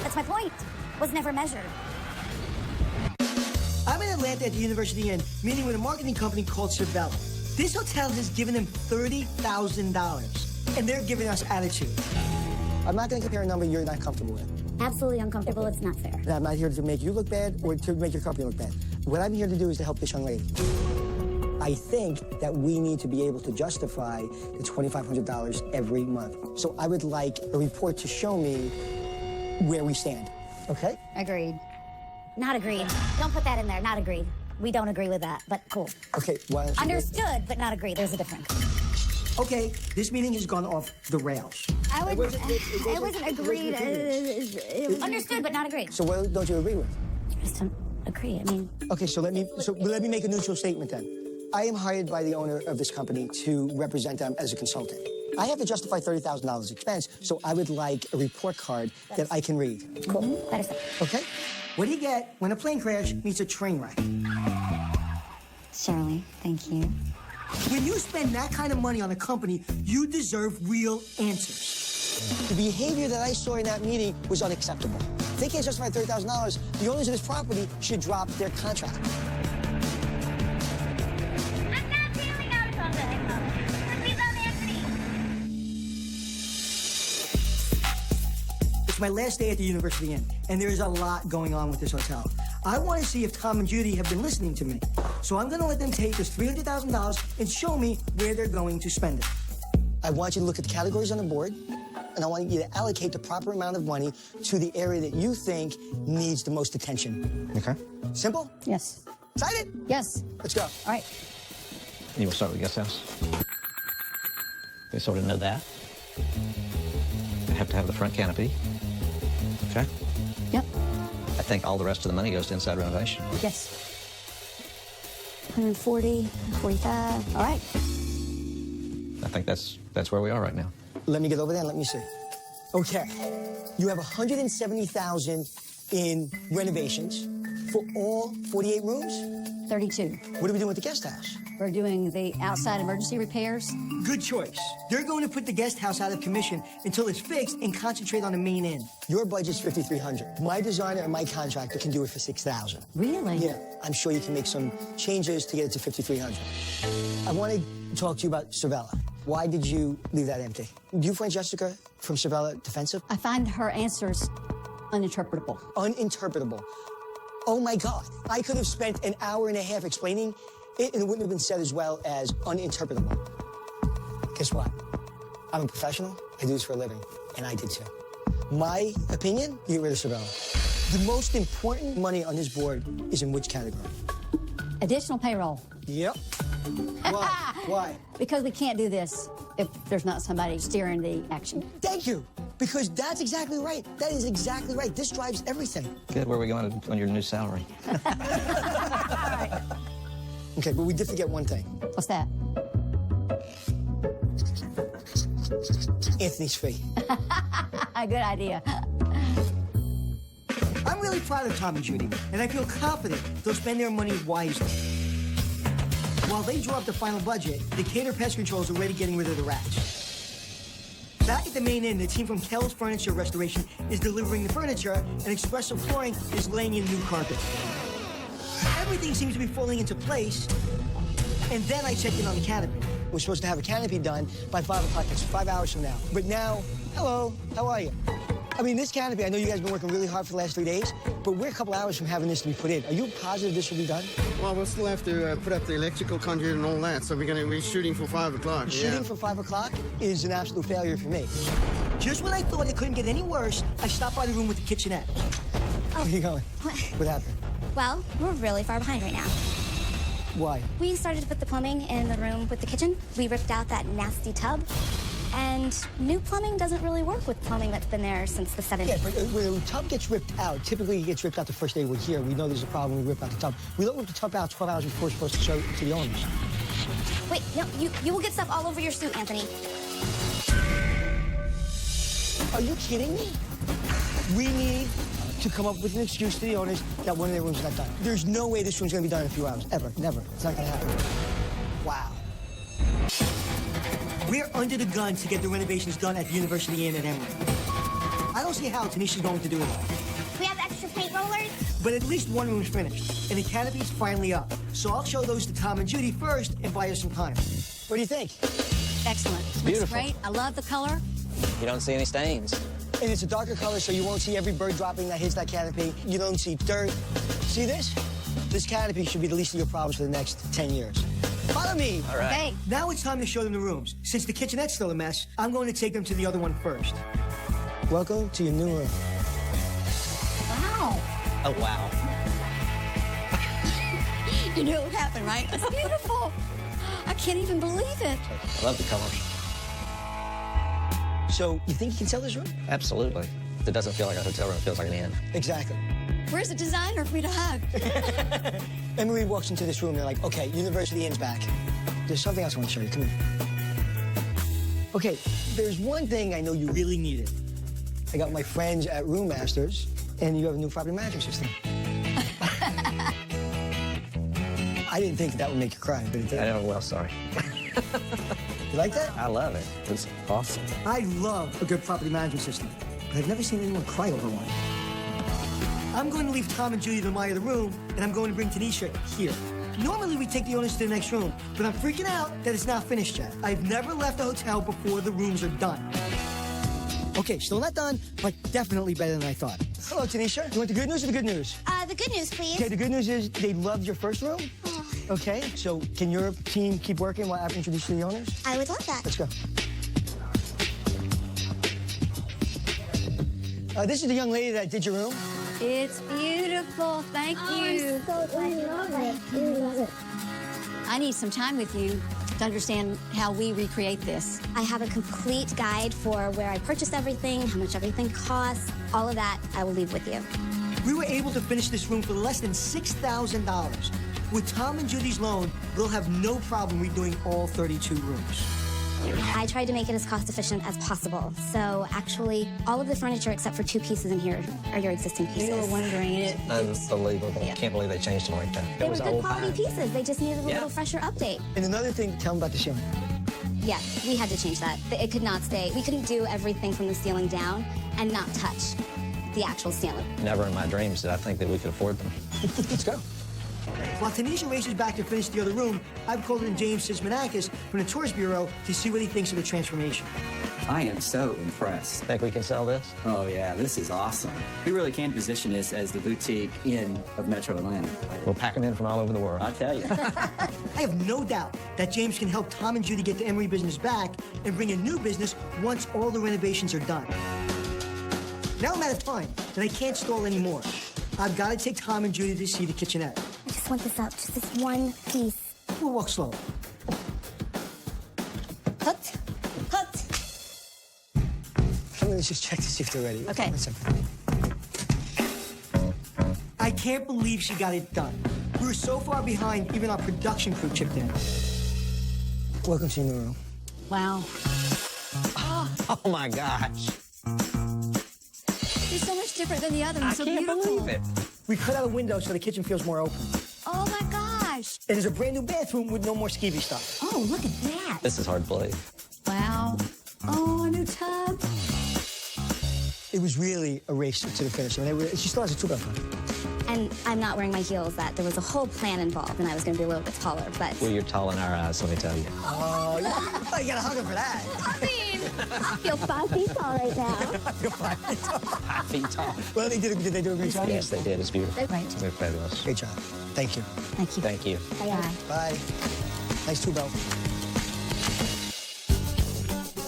That's my point. It was never measured. I'm in Atlanta at the University Inn, meeting with a marketing company called Sabella. This hotel has given them $30,000, and they're giving us attitude. I'm not going to compare a number you're not comfortable with. Absolutely uncomfortable. It's not fair. I'm not here to make you look bad or to make your company look bad. What I'm here to do is to help this young lady. I think that we need to be able to justify the $2,500 every month. So I would like a report to show me where we stand. Okay? Agreed. Not agreed. Don't put that in there. Not agreed. We don't agree with that, but cool. Okay, well... Understood, but not agreed. There's a difference. Okay, this meeting has gone off the rails. I wasn't agreed. Understood, but not agreed. So what don't you agree with? I just don't agree. I mean... Okay, so let me make a neutral statement then. I am hired by the owner of this company to represent them as a consultant. I have to justify $30,000 expense, so I would like a report card that I can read. Cool. That is... Okay? What do you get when a plane crash meets a train wreck? Shirley, thank you. When you spend that kind of money on a company, you deserve real answers. The behavior that I saw in that meeting was unacceptable. If they can't justify $30,000, the owners of this property should drop their contract. It's my last day at the University Inn, and there is a lot going on with this hotel. I want to see if Tom and Judy have been listening to me. So I'm going to let them take this $300,000 and show me where they're going to spend it. I want you to look at the categories on the board, and I want you to allocate the proper amount of money to the area that you think needs the most attention. Okay? Simple? Yes. Excited? Yes. Let's go. All right. You will start with the guest house. They sort of know that. They have to have the front canopy. Okay? Yep. I think all the rest of the money goes to inside renovation. Yes. 140, 45. All right. I think that's where we are right now. Let me get over there and let me see. Okay. You have $170,000 in renovations for all 48 rooms? 32. What are we doing with the guest house? We're doing the outside emergency repairs. Good choice. They're going to put the guest house out of commission until it's fixed and concentrate on the main inn. Your budget's $5,300. My designer and my contractor can do it for $6,000. Really? Yeah. I'm sure you can make some changes to get it to $5,300. I want to talk to you about Sabella. Why did you leave that empty? Do you find Jessica from Sabella defensive? I find her answers uninterpretable. Uninterpretable. Oh my God. I could have spent an hour and a half explaining it, and it wouldn't have been said as well as uninterpretable. Guess what? I'm a professional. I do this for a living, and I did too. My opinion, you get rid of Sabella. The most important money on this board is in which category? Additional payroll. Yep. Why? Why? Because we can't do this if there's not somebody steering the action. Thank you. Because that's exactly right. That is exactly right. This drives everything. Good. Where are we going on your new salary? All right. Okay, but we did forget one thing. What's that? Anthony's fee. Good idea. I'm really proud of Tom and Judy, and I feel confident they'll spend their money wisely. While they draw up the final budget, Decatur Pest Control is already getting rid of the rats. Back at the main inn, the team from Kell's Furniture Restoration is delivering the furniture, and Espresso Flooring is laying in new carpet. Everything seems to be falling into place, And then I checked in on the canopy. We're supposed to have a canopy done by 5 o'clock. That's 5 hours from now. But now, hello, how are you? I mean, this canopy, I know you guys have been working really hard for the last 3 days, but we're a couple hours from having this to be put in. Are you positive this will be done? Well, we'll still have to put up the electrical conduit and all that, so we're shooting for 5 o'clock. Shooting for 5 o'clock is an absolute failure for me. Just when I thought it couldn't get any worse, I stopped by the room with the kitchenette. Where are you going? What happened? Well, we're really far behind right now. Why? We started to put the plumbing in the room with the kitchen. We ripped out that nasty tub. And new plumbing doesn't really work with plumbing that's been there since the 70s. Yeah, but when a tub gets ripped out, typically it gets ripped out the first day we're here. We know there's a problem when we rip out the tub. We don't rip the tub out 12 hours before we're supposed to show it to the owners. Wait, no, you will get stuff all over your suit, Anthony. Are you kidding me? We need to come up with an excuse to the owners that one of their rooms is not done. There's no way this room's gonna be done in a few hours, ever, never. It's not gonna happen. Wow. We're under the gun to get the renovations done at the University Inn at Emory. I don't see how Tanisha's going to do it. We have extra paint rollers? But at least one room's finished, and the canopy's finally up. So I'll show those to Tom and Judy first and buy us some time. What do you think? Excellent. Beautiful. Looks great. I love the color. You don't see any stains. And it's a darker color, so you won't see every bird dropping that hits that canopy. You don't see dirt. See this? This canopy should be the least of your problems for the next 10 years. Follow me. All right. Okay. Now it's time to show them the rooms. Since the kitchenette's still a mess, I'm going to take them to the other one first. Welcome to your new room. Wow. Oh, wow. You knew it would happen, right? It's beautiful. I can't even believe it. I love the colors. So, you think you can sell this room? Absolutely. It doesn't feel like a hotel room. It feels like an inn. Exactly. Where's the designer for me to hug? Emory walks into this room, they're like, okay, University Inn's back. There's something else I want to show you. Come here. Okay, there's one thing I know you really needed. I got my friends at Room Masters, and you have a new property management system. I didn't think that would make you cry, but it did. I know, well, sorry. You like that? I love it. It's awesome. I love a good property management system, but I've never seen anyone cry over one. I'm going to leave Tom and Judy to admire the room, and I'm going to bring Tanisha here. Normally, we take the owners to the next room, but I'm freaking out that it's not finished yet. I've never left a hotel before the rooms are done. Okay, still not done, but definitely better than I thought. Hello, Tanisha. You want the good news or the good news? The good news, please. Okay, the good news is they loved your first room. Oh. Okay, so can your team keep working while I introduce you to the owners? I would love that. Let's go. This is the young lady that did your room. It's beautiful. Thank you. I need some time with you to understand how we recreate this. I have a complete guide for where I purchased everything, how much everything costs, all of that I will leave with you. We were able to finish this room for less than $6,000. With Tom and Judy's loan, they'll have no problem redoing all 32 rooms. I tried to make it as cost efficient as possible. So actually, all of the furniture except for 2 pieces in here are your existing pieces. You were wondering it. Unbelievable. Yeah. Can't believe they changed them like that. They It were was good old quality pine. pieces. They just needed a Yeah. little fresher update. And another thing, tell them about the ceiling. Yeah, we had to change that. It could not stay. We couldn't do everything from the ceiling down and not touch the actual ceiling. Never in my dreams did I think that we could afford them. Let's go. While Tanisha races back to finish the other room, I've called in James Sismanakis from the Tourist Bureau to see what he thinks of the transformation. I am so impressed. Think we can sell this? Oh, yeah, this is awesome. We really can position this as the boutique inn of Metro Atlanta. We'll pack them in from all over the world. I'll tell you. I have no doubt that James can help Tom and Judy get the Emory business back and bring a new business once all the renovations are done. Now I'm out of time, and I can't stall anymore. I've got to take Tom and Judy to see the kitchenette. I just want this up, just this one piece. We'll walk slow. Hooked. Hooked. I'm going to just check to see if they're ready. Okay. 1 second. I can't believe she got it done. We were so far behind, even our production crew chipped in. Welcome to your new room. Wow. Oh, my gosh. It's so much different than the other one. I So can't beautiful. believe it. We cut out a window so the kitchen feels more open. Oh my gosh. And there's a brand new bathroom with no more skeevy stuff. Oh, look at that. This is hard to believe. Wow. Oh, a new tub. It was really a race to the finish. I mean, she still has a 2-bedroom. And I'm not wearing my heels. That there was a whole plan involved, and I was going to be a little bit taller, but... Well, you're tall in our eyes, let me tell you. Oh, you gotta hug her for that. I mean, I feel 5 feet tall right now. You're 5 feet tall. 5 feet tall. Well, did they do a great job? Yes, they did. It's beautiful. Right. They're fabulous. Great job. Thank you. Thank you. Thank you. Bye. Bye. Nice too, Belle.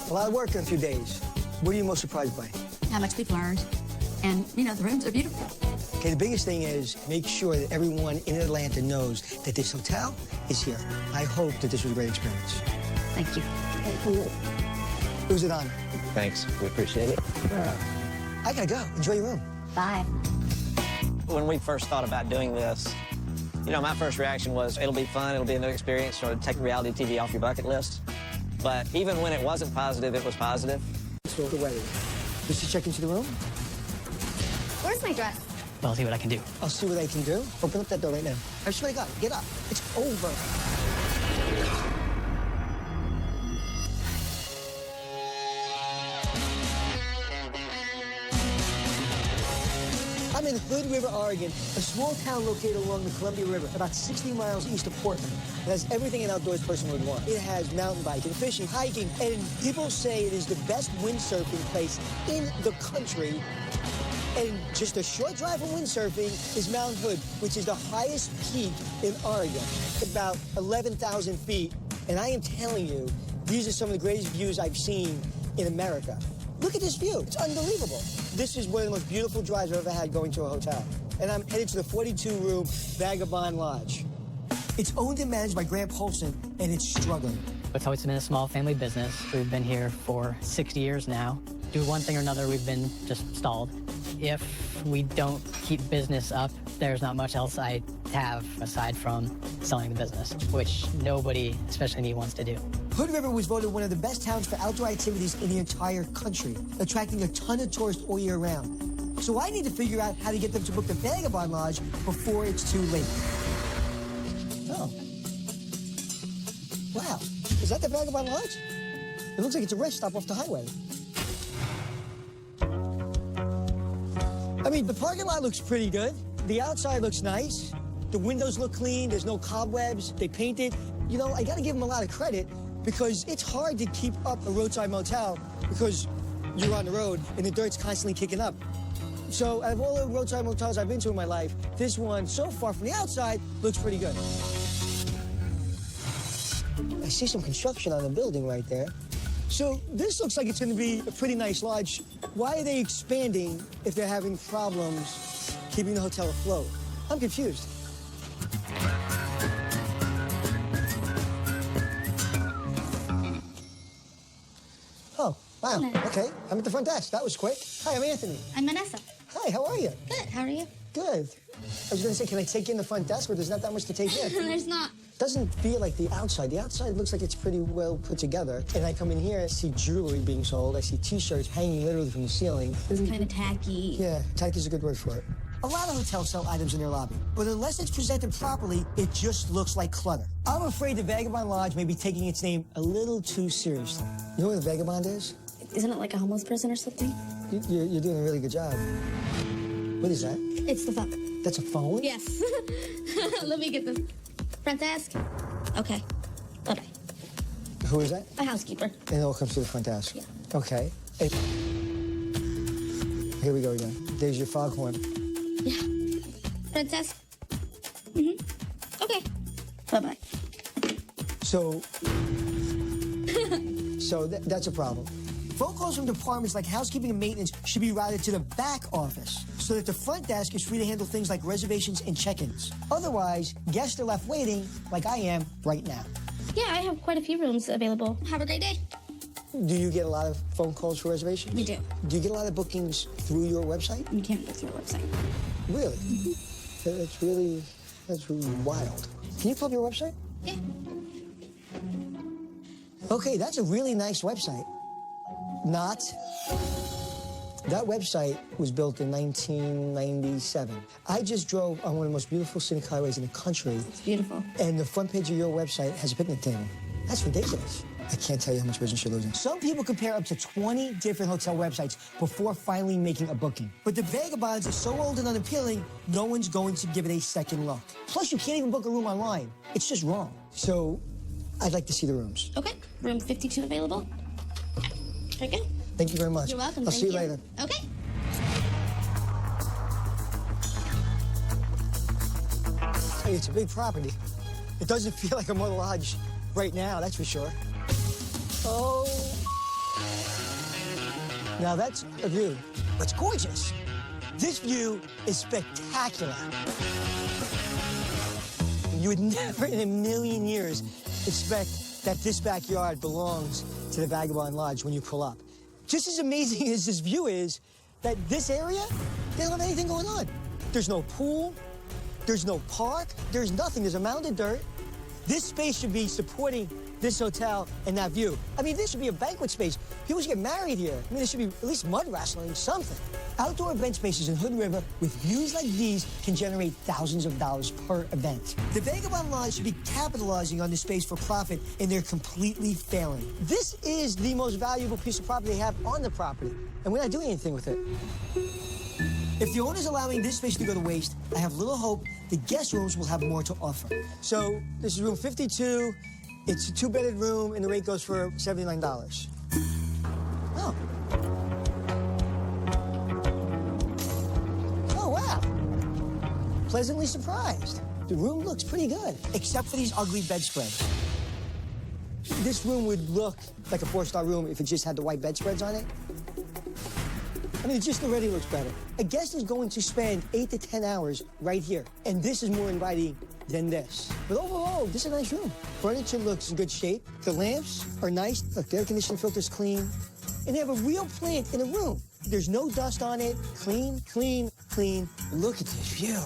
A lot of work in a few days. What are you most surprised by? How much we've learned. And, you know, the rooms are beautiful. Okay, the biggest thing is make sure that everyone in Atlanta knows that this hotel is here. I hope that this was a great experience. Thank you. It was an honor. Thanks. We appreciate it. I gotta go. Enjoy your room. Bye. When we first thought about doing this, you know, my first reaction was, it'll be fun, it'll be a new experience, sort of take reality TV off your bucket list. But even when it wasn't positive, it was positive. So the weather. Just to check into the room? Where's my dress? Well, I'll see what I can do. I'll see what I can do. Open up that door right now. I swear to God, get up. It's over. I'm in Hood River, Oregon, a small town located along the Columbia River, about 60 miles east of Portland. It has everything an outdoors person would want. It has mountain biking, fishing, hiking, and people say it is the best windsurfing place in the country. And just a short drive from windsurfing is Mount Hood, which is the highest peak in Oregon, about 11,000 feet. And I am telling you, these are some of the greatest views I've seen in America. Look at this view. It's unbelievable. This is one of the most beautiful drives I've ever had going to a hotel. And I'm headed to the 42-room Vagabond Lodge. It's owned and managed by Grant Polson, and it's struggling. It's always been a small family business. We've been here for 60 years now. Do one thing or another, we've been just stalled. If we don't keep business up, there's not much else I have aside from selling the business, which nobody, especially me, wants to do. Hood River was voted one of the best towns for outdoor activities in the entire country, attracting a ton of tourists all year round. So I need to figure out how to get them to book the Vagabond Lodge before it's too late. Oh. Wow. Is that the Vagabond Lodge? It looks like it's a rest stop off the highway. I mean, the parking lot looks pretty good. The outside looks nice. The windows look clean. There's no cobwebs. They painted. You know, I gotta give them a lot of credit because it's hard to keep up a roadside motel because you're on the road and the dirt's constantly kicking up. So out of all the roadside motels I've been to in my life, this one, so far from the outside, looks pretty good. I see some construction on the building right there. So this looks like it's going to be a pretty nice lodge. Why are they expanding if they're having problems keeping the hotel afloat? I'm confused. Oh, wow. Okay, I'm at the front desk. That was quick. Hi, I'm Anthony. I'm Vanessa. Hi, how are you? Good, how are you? Good. I was going to say, can I take you in the front desk, but there's not that much to take in. There's not. Doesn't feel like the outside. The outside looks like it's pretty well put together. And I come in here, I see jewelry being sold. I see T-shirts hanging literally from the ceiling. It's kind of tacky. Yeah, tacky is a good word for it. A lot of hotels sell items in their lobby, but unless it's presented properly, it just looks like clutter. I'm afraid the Vagabond Lodge may be taking its name a little too seriously. You know what a vagabond is? Isn't it like a homeless person or something? You're doing a really good job. What is that? It's the phone. That's a phone? Yes. Let me get this. Front desk? Okay. Bye-bye. Who is that? A housekeeper. And it all comes to the front desk? Yeah. Okay. Hey. Here we go again. There's your foghorn. Yeah. Front desk? Mm-hmm. Okay. Bye-bye. So that's a problem. Phone calls from departments like housekeeping and maintenance should be routed to the back office so that the front desk is free to handle things like reservations and check-ins. Otherwise, guests are left waiting, like I am right now. Yeah, I have quite a few rooms available. Have a great day. Do you get a lot of phone calls for reservations? We do. Do you get a lot of bookings through your website? You can't book through our website. Really? Mm-hmm. That's really wild. Can you pull up your website? Yeah. Okay, that's a really nice website. That website was built in 1997. I just drove on one of the most beautiful scenic highways in the country. It's beautiful. And the front page of your website has a picnic table. That's ridiculous. I can't tell you how much business you're losing. Some people compare up to 20 different hotel websites before finally making a booking. But the Vagabonds are so old and unappealing, no one's going to give it a second look. Plus, you can't even book a room online. It's just wrong. So, I'd like to see the rooms. Okay, room 52 available. Okay. Thank you very much. You're welcome. I'll see you later. Okay. Hey, it's a big property. It doesn't feel like a motor lodge right now, that's for sure. Oh. Now that's a view. It's gorgeous. This view is spectacular. You would never in a million years expect that this backyard belongs to the Vagabond Lodge when you pull up. Just as amazing as this view is, that this area, they don't have anything going on. There's no pool, there's no park, there's nothing. There's a mound of dirt. This space should be supporting this hotel and that view. I mean, this should be a banquet space. People should get married here. I mean, there should be at least mud wrestling, something. Outdoor event spaces in Hood River with views like these can generate thousands of dollars per event. The Vagabond Lodge should be capitalizing on this space for profit, and they're completely failing. This is the most valuable piece of property they have on the property, and we're not doing anything with it. If the owner's allowing this space to go to waste, I have little hope the guest rooms will have more to offer. So this is room 52. It's a two-bedded room, and the rate goes for $79. Oh. Oh, wow. Pleasantly surprised. The room looks pretty good, except for these ugly bedspreads. This room would look like a four-star room if it just had the white bedspreads on it. I mean, it just already looks better. A guest is going to spend 8 to 10 hours right here, and this is more inviting than this. But overall, this is a nice room. Furniture looks in good shape. The lamps are nice. Look, the air conditioning filter's clean. And they have a real plant in the room. There's no dust on it. Clean, clean, clean. Look at this view.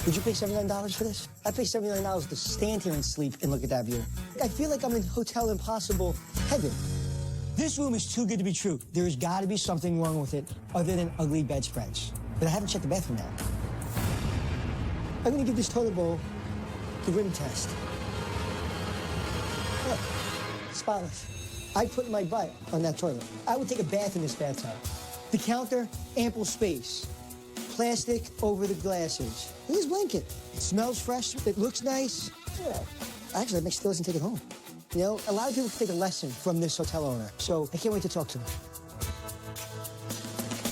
Would you pay $79 for this? I'd pay $79 to stand here and sleep and look at that view. I feel like I'm in Hotel Impossible heaven. This room is too good to be true. There's got to be something wrong with it other than ugly bedspreads. But I haven't checked the bathroom now. I'm going to give this toilet bowl the rim test. Look, spotless. I put my butt on that toilet. I would take a bath in this bathtub. The counter, ample space. Plastic over the glasses. Look at this blanket. It smells fresh. It looks nice. Yeah. Actually, I might still take it home. You know, a lot of people take a lesson from this hotel owner, so I can't wait to talk to him.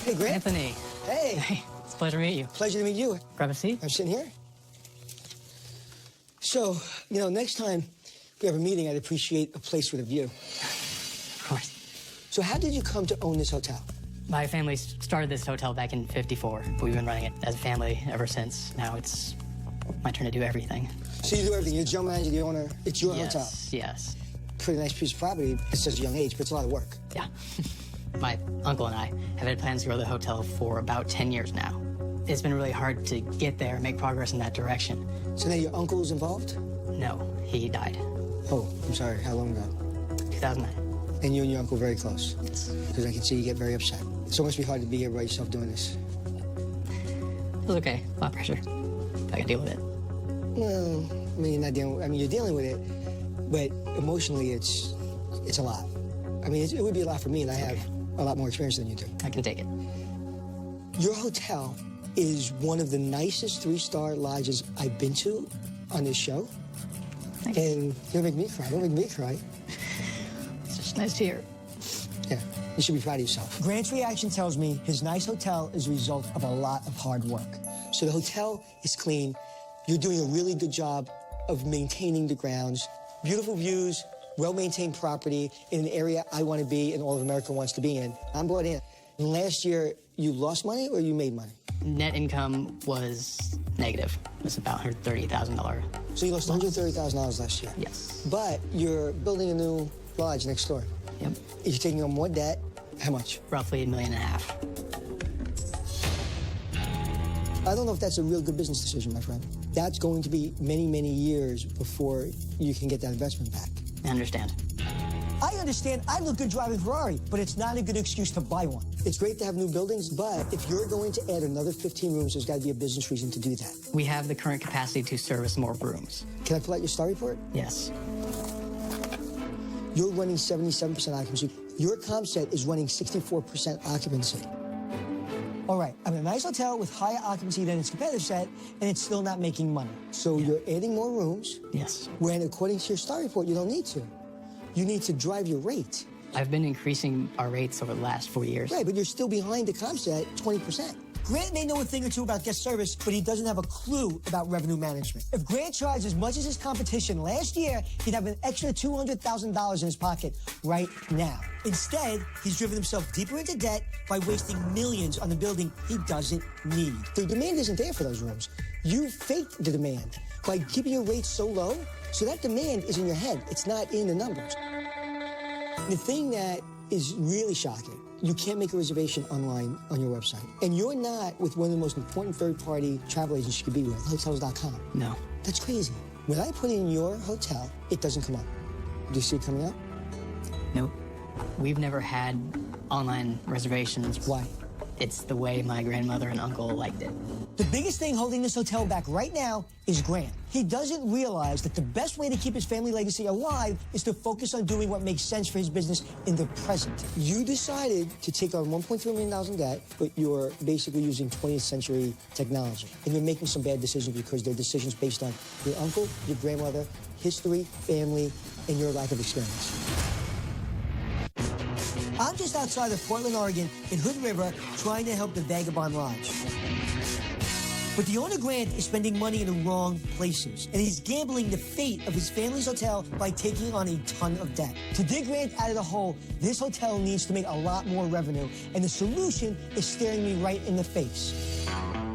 Hey, Grant. Anthony. Hey. Hey, it's a pleasure to meet you. Pleasure to meet you. Grab a seat. I'm sitting here. So, you know, next time we have a meeting, I'd appreciate a place with a view. Of course. So how did you come to own this hotel? My family started this hotel back in '54. We've been running it as a family ever since. Now it's my turn to do everything. So you do everything. You're the general manager, the owner. It's your hotel. Yes. Pretty nice piece of property at such a young age, but it's a lot of work. Yeah. My uncle and I have had plans to grow the hotel for about 10 years now. It's been really hard to get there and make progress in that direction. So now your uncle is involved? No, he died. Oh, I'm sorry. How long ago? 2009. And you and your uncle very close? Yes. Because I can see you get very upset. So it must be hard to be here by yourself doing this. It was okay. A lot of pressure. I can deal with it. Well, I mean, you're not dealing. I mean, you're dealing with it, but emotionally, it's a lot. I mean, it would be a lot for me, and I have a lot more experience than you do. I can take it. Your hotel is one of the nicest 3-star lodges I've been to on this show. Thanks. And you'll make me cry. Don't make me cry. It's just nice to hear. Yeah, you should be proud of yourself. Grant's reaction tells me his nice hotel is a result of a lot of hard work. So the hotel is clean. You're doing a really good job of maintaining the grounds. Beautiful views, well-maintained property in an area I want to be and all of America wants to be in. I'm brought in. And last year, you lost money or you made money? Net income was negative. It was about $130,000. So you lost $130,000 last year? Yes. But you're building a new lodge next door. Yep. You're taking on more debt. How much? Roughly $1.5 million. I don't know if that's a real good business decision, my friend. That's going to be many, many years before you can get that investment back. I understand. I understand I look good driving Ferrari, but it's not a good excuse to buy one. It's great to have new buildings, but if you're going to add another 15 rooms, there's got to be a business reason to do that. We have the current capacity to service more rooms. Can I pull out your star report? Yes. You're running 77% occupancy. Your comp set is running 64% occupancy. All right, I'm in a nice hotel with higher occupancy than its competitive set, and it's still not making money. So you're adding more rooms. Yes. When, according to your star report, you don't need to. You need to drive your rate. I've been increasing our rates over the last 4 years. Right, but you're still behind the comp set 20%. Grant may know a thing or two about guest service, but he doesn't have a clue about revenue management. If Grant charged as much as his competition last year, he'd have an extra $200,000 in his pocket right now. Instead, he's driven himself deeper into debt by wasting millions on a building he doesn't need. The demand isn't there for those rooms. You faked the demand by keeping your rates so low, so that demand is in your head. It's not in the numbers. The thing that is really shocking, you can't make a reservation online on your website. And you're not with one of the most important third-party travel agents you could be with, Hotels.com. No. That's crazy. When I put in your hotel, it doesn't come up. Do you see it coming up? Nope. We've never had online reservations. Why? It's the way my grandmother and uncle liked it. The biggest thing holding this hotel back right now is Grant. He doesn't realize that the best way to keep his family legacy alive is to focus on doing what makes sense for his business in the present. You decided to take on $1.3 million in debt, but you're basically using 20th century technology. And you're making some bad decisions because they're decisions based on your uncle, your grandmother, history, family, and your lack of experience. I'm just outside of Portland, Oregon, in Hood River, trying to help the Vagabond Lodge. But the owner, Grant, is spending money in the wrong places, and he's gambling the fate of his family's hotel by taking on a ton of debt. To dig Grant out of the hole, this hotel needs to make a lot more revenue, and the solution is staring me right in the face.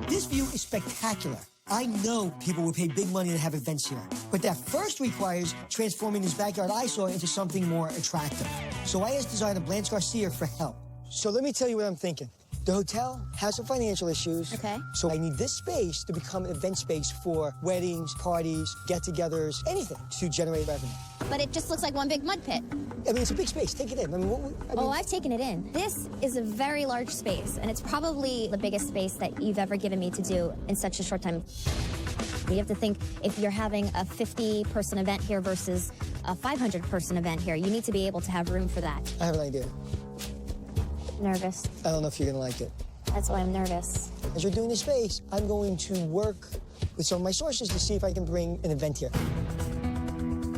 This view is spectacular. I know people will pay big money to have events here, but that first requires transforming this backyard eyesore into something more attractive. So I asked designer Blanche Garcia for help. So let me tell you what I'm thinking. The hotel has some financial issues. Okay. So I need this space to become an event space for weddings, parties, get-togethers, anything to generate revenue. But it just looks like one big mud pit. I mean, it's a big space. Take it in. Oh, I've taken it in. This is a very large space, and it's probably the biggest space that you've ever given me to do in such a short time. You have to think, if you're having a 50-person event here versus a 500-person event here, you need to be able to have room for that. I have an idea. Nervous. I don't know if you're going to like it. That's why I'm nervous. As you're doing this space, I'm going to work with some of my sources to see if I can bring an event here.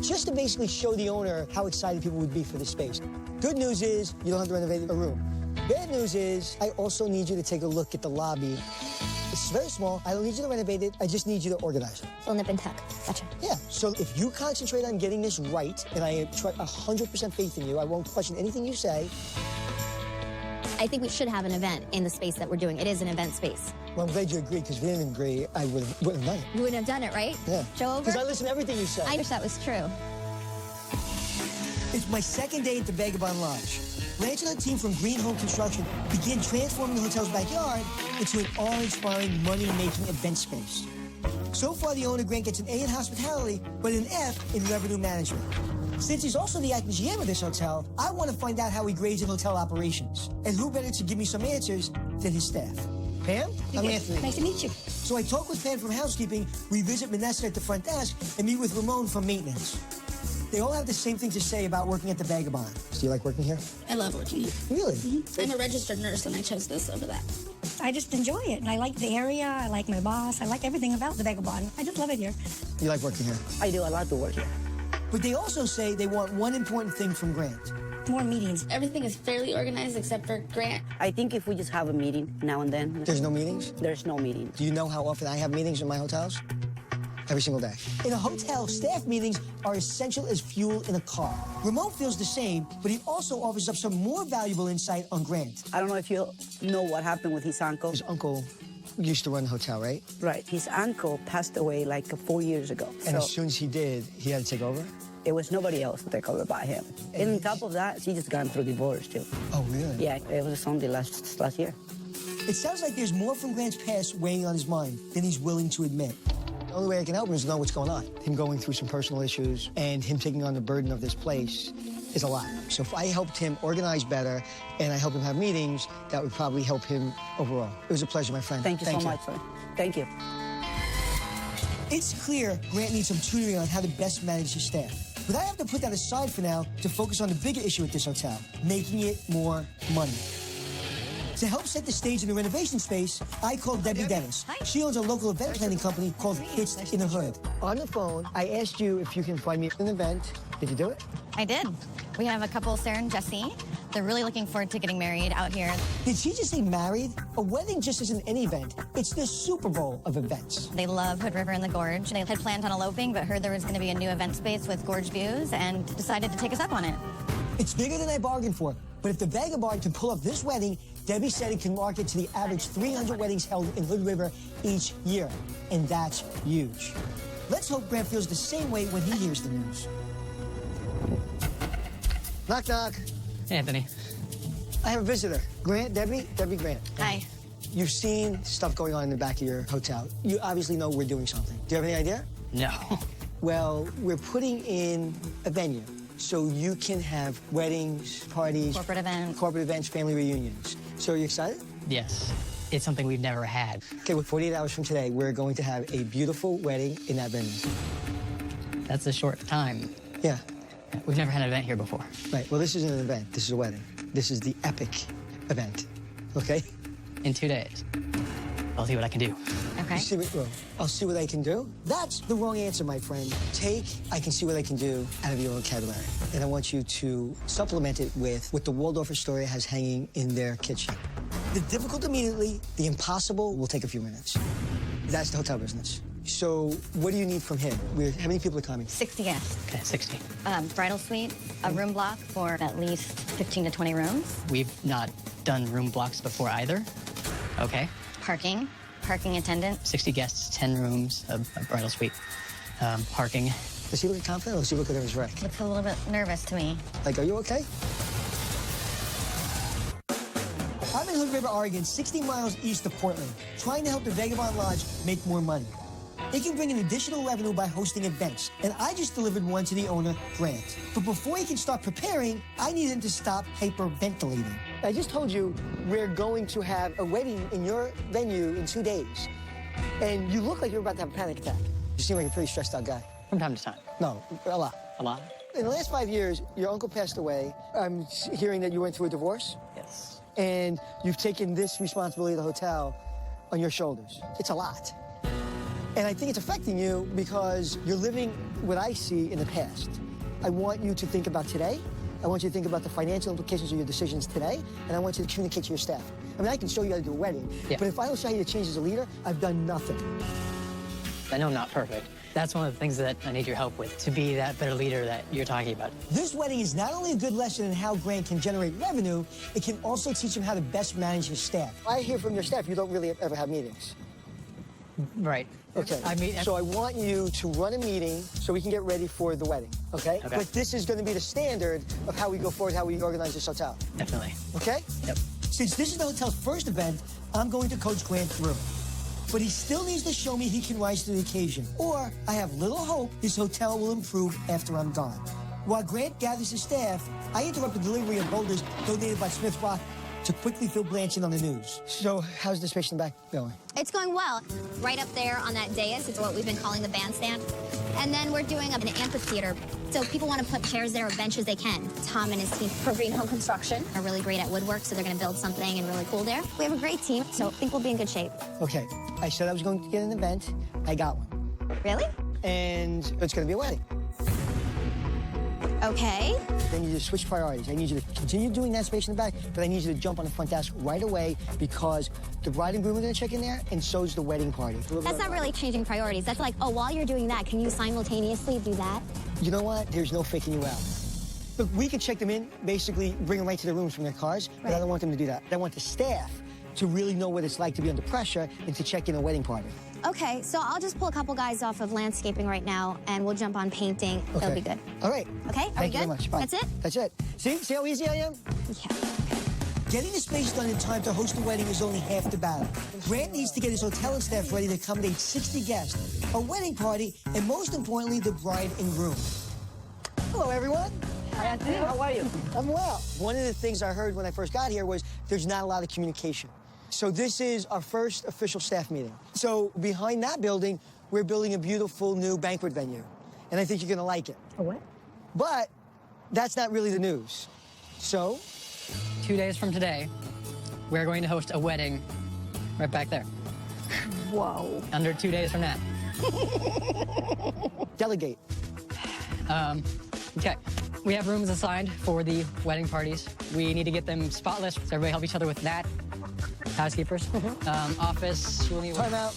Just to basically show the owner how excited people would be for this space. Good news is you don't have to renovate a room. Bad news is I also need you to take a look at the lobby. It's very small. I don't need you to renovate it. I just need you to organize it. Full nip and tuck. Gotcha. Yeah, so if you concentrate on getting this right, and I try 100% faith in you, I won't question anything you say. I think we should have an event in the space that we're doing. It is an event space. Well, I'm glad you agreed, because if you didn't agree, I wouldn't have done it. You wouldn't have done it, right? Yeah. Show over? Because I listen to everything you say. I wish that was true. It's my second day at the Vagabond Lodge. Blanche and her team from Green Home Construction begin transforming the hotel's backyard into an awe-inspiring, money-making event space. So far, the owner, Grant, gets an A in hospitality, but an F in revenue management. Since he's also the acting GM of this hotel, I want to find out how he grades in hotel operations. And who better to give me some answers than his staff? Pam? I'm Anthony. Nice to meet you. So I talk with Pam from housekeeping, we visit Vanessa at the front desk, and meet with Ramon from maintenance. They all have the same thing to say about working at the Vagabond. Do you like working here? I love working here. Really? Mm-hmm. I'm a registered nurse, and I chose this over that. I just enjoy it, and I like the area, I like my boss, I like everything about the Vagabond. I just love it here. You like working here? I do. I like to work here. But they also say they want one important thing from Grant. More meetings. Everything is fairly organized except for Grant. I think if we just have a meeting now and then. There's no meetings? There's no meetings. Do you know how often I have meetings in my hotels? Every single day. In a hotel, staff meetings are essential as fuel in a car. Ramon feels the same, but he also offers up some more valuable insight on Grant. I don't know if you know what happened with his uncle. His uncle used to run the hotel, right? Right. His uncle passed away like 4 years ago. And as soon as he did, he had to take over? It was nobody else to take over by him. And on top of that, she just gone through divorce, too. Oh, really? Yeah, it was only last year. It sounds like there's more from Grant's past weighing on his mind than he's willing to admit. The only way I can help him is to know what's going on. Him going through some personal issues and him taking on the burden of this place is a lot. So if I helped him organize better and I helped him have meetings, that would probably help him overall. It was a pleasure, my friend. Thank you so much, sir. Thank you. It's clear Grant needs some tutoring on how to best manage his staff. But I have to put that aside for now to focus on the bigger issue at this hotel, making it more money. To help set the stage in the renovation space, I called Debbie Dennis. She owns a local event planning company called Hitched in the Hood. On the phone, I asked you if you can find me an event. Did you do it? I did. We have a couple, Sarah and Jesse. They're really looking forward to getting married out here. Did she just say married? A wedding just isn't any event. It's the Super Bowl of events. They love Hood River and the Gorge. They had planned on eloping, but heard there was going to be a new event space with gorge views and decided to take us up on it. It's bigger than I bargained for. But if the Vagabond can pull off this wedding, Debbie said it can market to the average 300 weddings held in Hood River each year. And that's huge. Let's hope Grant feels the same way when he hears the news. Knock, knock. Hey, Anthony. I have a visitor. Grant, Debbie, Grant. Hi. You've seen stuff going on in the back of your hotel. You obviously know we're doing something. Do you have any idea? No. Well, we're putting in a venue so you can have weddings, parties, corporate events, family reunions. So are you excited? Yes. It's something we've never had. Okay, well, 48 hours from today, we're going to have a beautiful wedding in that venue. That's a short time. Yeah. We've never had an event here before. Right, well, this isn't an event. This is a wedding. This is the epic event, okay? In 2 days. I'll see what I can do. Okay. I'll see what I can do? That's the wrong answer, my friend. Take, I can see what I can do out of your vocabulary. And I want you to supplement it with what the Waldorf Astoria has hanging in their kitchen. The difficult immediately, the impossible will take a few minutes. That's the hotel business. So what do you need from him? How many people are coming? 60 guests. Okay, 60. Bridal suite, a room block for at least 15 to 20 rooms. We've not done room blocks before either. Okay. Parking attendant. 60 guests, 10 rooms, a bridal suite, parking. Does he look confident or does he look at his wreck? Looks a little bit nervous to me. Like, are you okay? I'm in Hood River, Oregon, 60 miles east of Portland, trying to help the Vagabond Lodge make more money. It can bring in additional revenue by hosting events, and I just delivered one to the owner, Grant. But before he can start preparing, I need him to stop hyperventilating. I just told you we're going to have a wedding in your venue in 2 days, and you look like you're about to have a panic attack. You seem like a pretty stressed out guy. From time to time. No, a lot. A lot? In the last 5 years, your uncle passed away. I'm hearing that you went through a divorce. Yes. And you've taken this responsibility of the hotel on your shoulders. It's a lot. And I think it's affecting you because you're living what I see in the past. I want you to think about today. I want you to think about the financial implications of your decisions today. And I want you to communicate to your staff. I mean, I can show you how to do a wedding. Yeah. But if I don't show you to change as a leader, I've done nothing. I know I'm not perfect. That's one of the things that I need your help with, to be that better leader that you're talking about. This wedding is not only a good lesson in how Grant can generate revenue, it can also teach him how to best manage his staff. I hear from your staff you don't really ever have meetings. Right. Okay. So I want you to run a meeting so we can get ready for the wedding, okay? Okay. But this is going to be the standard of how we go forward, how we organize this hotel. Definitely. Okay? Yep. Since this is the hotel's first event, I'm going to coach Grant through. But he still needs to show me he can rise to the occasion. Or I have little hope his hotel will improve after I'm gone. While Grant gathers his staff, I interrupt the delivery of boulders donated by Smith Rock to quickly fill Blanche in on the news. So how's the space in the back going? It's going well. Right up there on that dais is what we've been calling the bandstand. And then we're doing an amphitheater. So if people want to put chairs there or benches, they can. Tom and his team for Green Home Construction are really great at woodwork, so they're going to build something and really cool there. We have a great team, so I think we'll be in good shape. Okay, I said I was going to get an event. I got one. Really? And it's going to be a wedding. Okay. Then you just switch priorities. I need you to continue doing that space in the back, but I need you to jump on the front desk right away because the bride and groom are going to check in there, and so's the wedding party. That's not really changing priorities. That's like, oh, while you're doing that, can you simultaneously do that? You know what? There's no faking you out. Look, we can check them in, basically bring them right to their rooms from their cars, but I don't want them to do that. I want the staff to really know what it's like to be under pressure and to check in a wedding party. Okay, so I'll just pull a couple guys off of landscaping right now, and we'll jump on painting. Okay. That'll be good. All right. Okay, are we Thank good? you very much. Bye. That's it? That's it. See how easy I am? Yeah. Getting the space done in time to host the wedding is only half the battle. Grant needs to get his hotel and staff ready to accommodate 60 guests, a wedding party, and most importantly, the bride and groom. Hello, everyone. Hi, Anthony. How are you? I'm well. One of the things I heard when I first got here was there's not a lot of communication. So this is our first official staff meeting. So behind that building, we're building a beautiful new banquet venue. And I think you're going to like it. A what? But that's not really the news. So? 2 days from today, we're going to host a wedding right back there. Whoa. Under 2 days from that. Delegate. Okay. We have rooms assigned for the wedding parties. We need to get them spotless, so everybody help each other with that. Housekeepers. Office. Time out.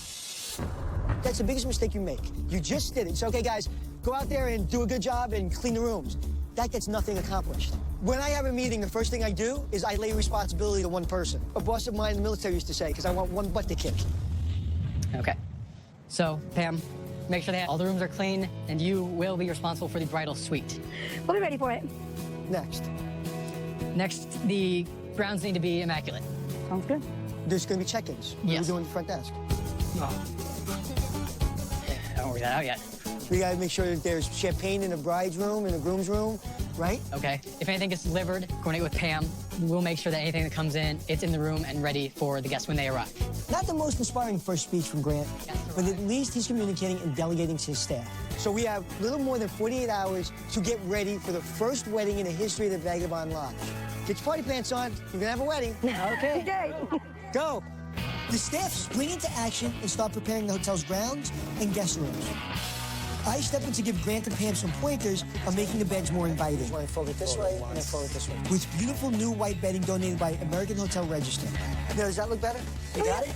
That's the biggest mistake you make. You just did it. It's okay, guys. Go out there and do a good job and clean the rooms. That gets nothing accomplished. When I have a meeting, the first thing I do is I lay responsibility to one person. A boss of mine in the military used to say, because I want one butt to kick. Okay. So, Pam, make sure that all the rooms are clean, and you will be responsible for the bridal suite. We'll be ready for it. Next. Next, the grounds need to be immaculate. Sounds good. There's going to be check-ins. Yes. We're doing the front desk. I don't work that out yet. We got to make sure that there's champagne in the bride's room and the groom's room, right? Okay. If anything gets delivered, coordinate with Pam. We'll make sure that anything that comes in, it's in the room and ready for the guests when they arrive. Not the most inspiring first speech from Grant, but at least he's communicating and delegating to his staff. So we have a little more than 48 hours to get ready for the first wedding in the history of the Vagabond Lodge. Get your party pants on. You're gonna have a wedding. Okay. Okay. Go. The staff spring into action and start preparing the hotel's grounds and guest rooms. I step in to give Grant and Pam some pointers on making the beds more inviting. You want to fold it this way and then fold it this way. With beautiful new white bedding donated by American Hotel Register. Now, does that look better? You got it?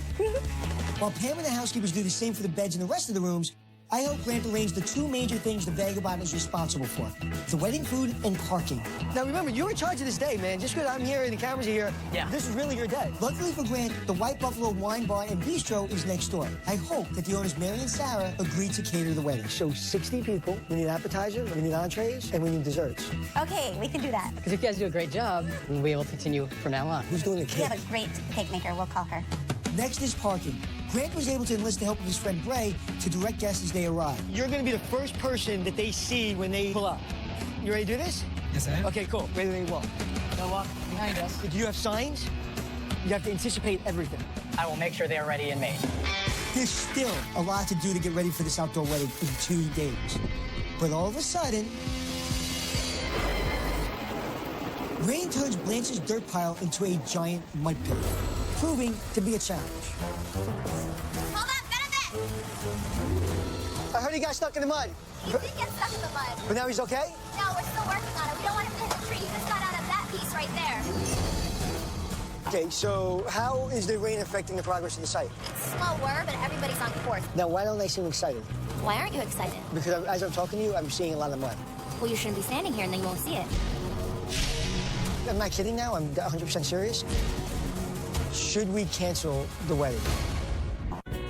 While Pam and the housekeepers do the same for the beds in the rest of the rooms, I help Grant arrange the two major things the Vagabond is responsible for: the wedding food and parking. Now remember, you're in charge of this day, man. Just because I'm here and the cameras are here, this is really your day. Luckily for Grant, the White Buffalo Wine Bar and Bistro is next door. I hope that the owners, Mary and Sarah, agree to cater the wedding. So 60 people, we need appetizers, we need entrees, and we need desserts. Okay, we can do that. Because if you guys do a great job, we'll be able to continue from now on. Who's doing the We cake? have a great cake maker. We'll call her. Next is parking. Grant was able to enlist the help of his friend Bray to direct guests as they arrive. You're going to be the first person that they see when they pull up. You ready to do this? Yes, I am. Okay, cool. Ready to walk. They'll walk behind us. Do you have signs? You have to anticipate everything. I will make sure they are ready and made. There's still a lot to do to get ready for this outdoor wedding in 2 days. But all of a sudden, rain turns Blanche's dirt pile into a giant mud pit, proving to be a challenge. Hold up, Benedict! I heard he got stuck in the mud. He did get stuck in the mud. But now he's okay? No, we're still working on it. We don't want him to hit the tree. He just got out of that piece right there. Okay, so how is the rain affecting the progress of the site? It's slower, but everybody's on course. Now, why don't they seem excited? Why aren't you excited? Because as I'm talking to you, I'm seeing a lot of mud. Well, you shouldn't be standing here and then you won't see it. I'm not kidding now. I'm 100% serious. Should we cancel the wedding?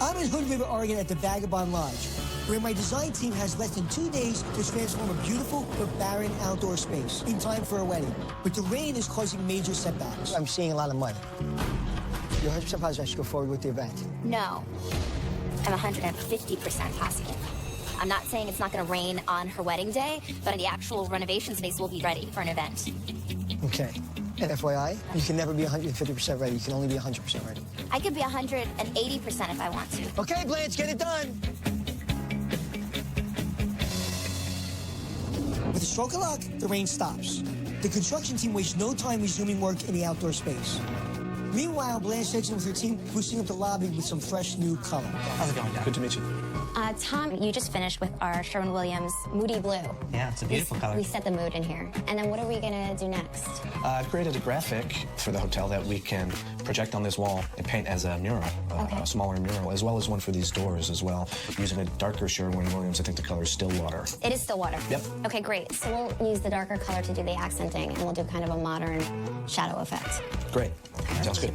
I'm in Hood River, Oregon at the Vagabond Lodge, where my design team has less than 2 days to transform a beautiful but barren outdoor space in time for a wedding. But the rain is causing major setbacks. I'm seeing a lot of mud. You're 100% positive I should go forward with the event? No. I'm 150% positive. I'm not saying it's not going to rain on her wedding day, but the actual renovation space will be ready for an event. Okay. And FYI, you can never be 150% ready. You can only be 100% ready. I could be 180% if I want to. Okay, Blanche, get it done. With a stroke of luck, the rain stops. The construction team wastes no time resuming work in the outdoor space. Meanwhile, Blanche heads in with her team, boosting up the lobby with some fresh new color. How's it going, guys? Good to meet you. Tom, you just finished with our Sherwin-Williams Moody Blue. Yeah, it's a beautiful color. We set the mood in here. And then what are we going to do next? I've created a graphic for the hotel that we can project on this wall and paint as a mural, a smaller mural, as well as one for these doors as well. Using a darker Sherwin-Williams, I think the color is Stillwater. It is Stillwater? Yep. Okay, great. So we'll use the darker color to do the accenting, and we'll do kind of a modern shadow effect. Great. Sounds good.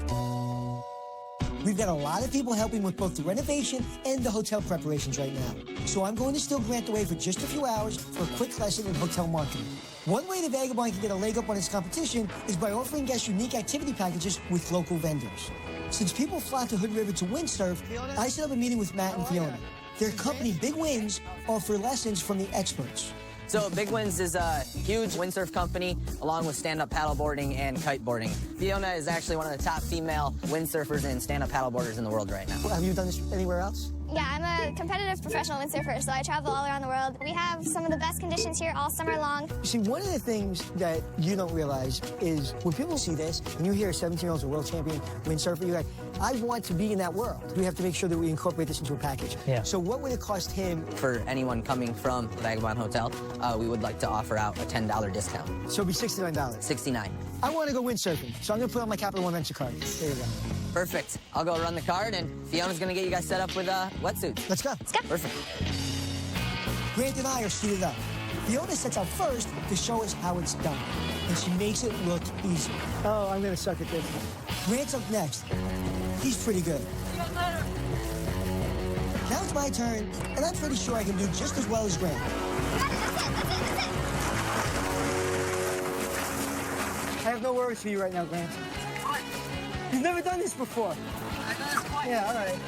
We've got a lot of people helping with both the renovation and the hotel preparations right now. So I'm going to still Grant away for just a few hours for a quick lesson in hotel marketing. One way the Vagabond can get a leg up on its competition is by offering guests unique activity packages with local vendors. Since people flock to Hood River to windsurf, I set up a meeting with Matt and Fiona. Their company, Big Winds, offer lessons from the experts. So Big Winds is a huge windsurf company, along with stand-up paddleboarding and kiteboarding. Fiona is actually one of the top female windsurfers and stand-up paddleboarders in the world right now. Well, have you done this anywhere else? Yeah, I'm a competitive professional windsurfer, so I travel all around the world. We have some of the best conditions here all summer long. You see, one of the things that you don't realize is when people see this, and you hear a 17-year-old's a world champion windsurfer, you're like, I want to be in that world. We have to make sure that we incorporate this into a package. Yeah. So what would it cost him? For anyone coming from the Vagabond Hotel, we would like to offer out a $10 discount. So it'd be $69. $69. I want to go windsurfing, so I'm going to put on my Capital One Venture card. There you go. Perfect. I'll go run the card, and Fiona's going to get you guys set up with wetsuits. Let's go. Let's go. Perfect. Grant and I are suited up. Fiona sets out first to show us how it's done, and she makes it look easy. Oh, I'm going to suck at this. Grant's up next. He's pretty good. Now it's my turn, and I'm pretty sure I can do just as well as Grant. I have no worries for you right now, Grant. You've never done this before. I've done this twice. Yeah, all right.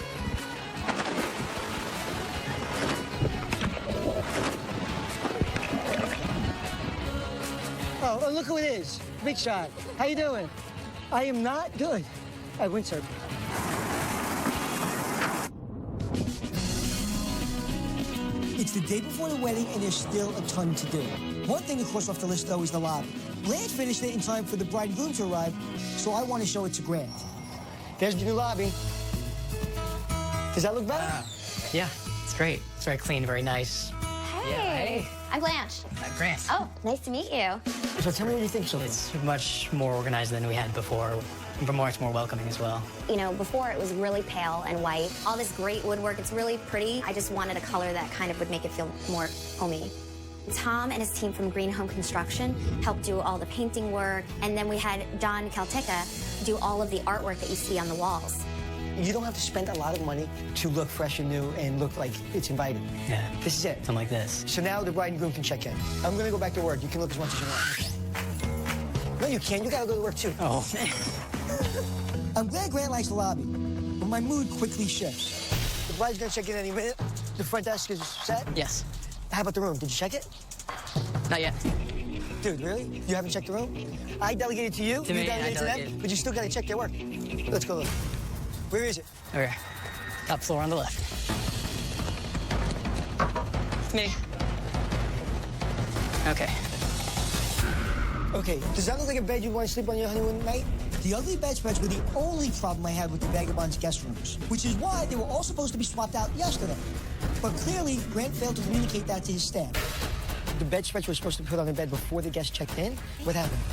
Oh, look who it is. Big shot. How you doing? I am not good at windsurfing. It's the day before the wedding, and there's still a ton to do. One thing to cross off the list, though, is the lobby. Grant finished it in time for the bride and groom to arrive, so I want to show it to Grant. There's the new lobby. Does that look better? Yeah, it's great. It's very clean, very nice. Hey. Yeah, hey. I'm Blanche. Grant. Oh, nice to meet you. So tell me what you think so far. It's much more organized than we had before. But much more welcoming as well. You know, before it was really pale and white. All this great woodwork, it's really pretty. I just wanted a color that kind of would make it feel more homey. Tom and his team from Green Home Construction helped do all the painting work, and then we had Don Calteca do all of the artwork that you see on the walls. You don't have to spend a lot of money to look fresh and new and look like it's inviting. Yeah. This is it. Something like this. So now the bride and groom can check in. I'm gonna go back to work. You can look as much as you want. No, you can't. You gotta go to work too. Oh. I'm glad Grant likes the lobby, but my mood quickly shifts. The bride's gonna check in any minute. The front desk is set. Yes. How about the room? Did you check it? Not yet. Dude, really? You haven't checked the room? I delegated to you. To me, you delegated to them, but you still gotta check their work. Let's go look. Where is it? Okay. Top floor on the left. Me. Okay. Okay, does that look like a bed you want to sleep on your honeymoon night? The ugly bedspreads were the only problem I had with the Vagabond's guest rooms, which is why they were all supposed to be swapped out yesterday. But clearly, Grant failed to communicate that to his staff. The bedspreads were supposed to be put on the bed before the guests checked in? What happened?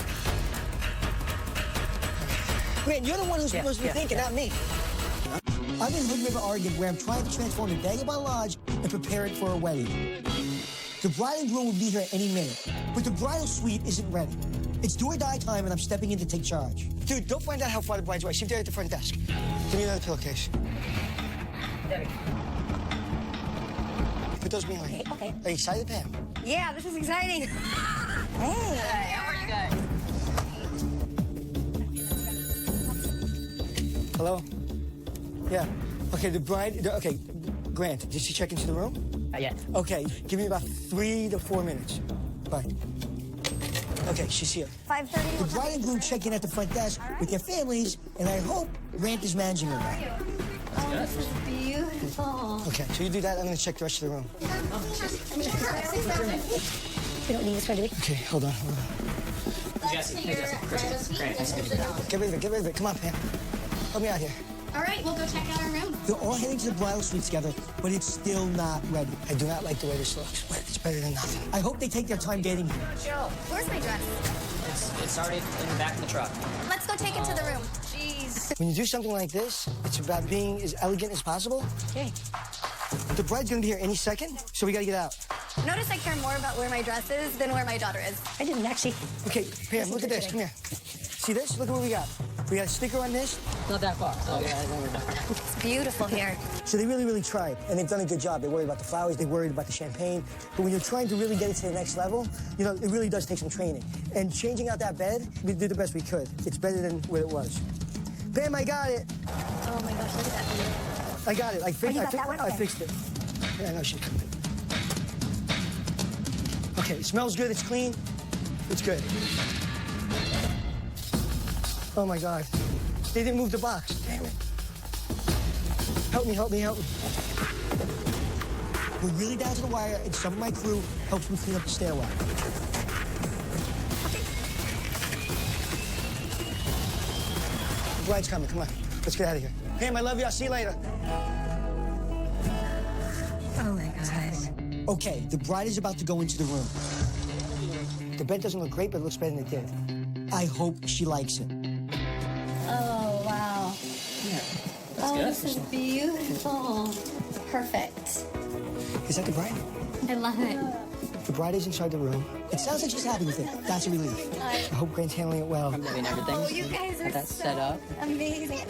Grant, you're the one who's supposed to be thinking, not me. I'm in Hood River, Oregon, where I'm trying to transform the Vagabond Lodge and prepare it for a wedding. The bride and groom will be here at any minute, but the bridal suite isn't ready. It's do or die time, and I'm stepping in to take charge. Dude, don't find out how far the bride's away. She's there at the front desk. Give me another pillowcase. Put those behind. Okay. Are you excited, Pam? Yeah, this is exciting. Hey. How are you guys? Hello? Yeah. Okay, the bride, okay, Grant, did she check into the room? Not yet. Okay, give me about 3 to 4 minutes. Bye. Okay, she's here. 5:30. The bride and groom check in at the front desk with their families, and I hope Grant is managing them well. Oh, this is beautiful. Okay, so you do that, I'm gonna check the rest of the room. We don't need this right away. Okay, hold on. Jesse. Get rid of it, come on, Pam. Help me out here. All right, we'll go check out our room. They're all heading to the bridal suite together, but it's still not ready. I do not like the way this looks, but it's better than nothing. I hope they take their time getting here. Where's my dress? It's already in the back of the truck. Let's go take it to the room. Jeez. When you do something like this, it's about being as elegant as possible. Okay. The bride's gonna be here any second, so we gotta get out. Notice I care more about where my dress is than where my daughter is. I didn't actually. Okay, Pam, look at this, come here. See this? Look at what we got. We got a sticker on this. Not that far. It's beautiful here. So they really tried, and they've done a good job. They worried about the flowers, they worried about the champagne. But when you're trying to really get it to the next level, you know, it really does take some training. And changing out that bed, we did the best we could. It's better than what it was. Bam, I got it. Oh my gosh, look at that. I got it. I fixed it. Yeah, I know she cooked it. Okay, it smells good, it's clean. It's good. Oh my God. They didn't move the box. Damn it. Help me, help me, help me. We're really down to the wire, and some of my crew helps me clean up the stairwell. The bride's coming, come on. Let's get out of here. Pam, I love you, I'll see you later. Oh my God. Okay, the bride is about to go into the room. The bed doesn't look great, but it looks better than it did. I hope she likes it. Oh, wow. Oh, good. this is beautiful. Perfect. Is that the bride? I love it. The bride is inside the room. It sounds like she's happy with it. That's a relief. I hope Grant's handling it well. I'm moving everything. Oh, you guys are Got that set up. amazing.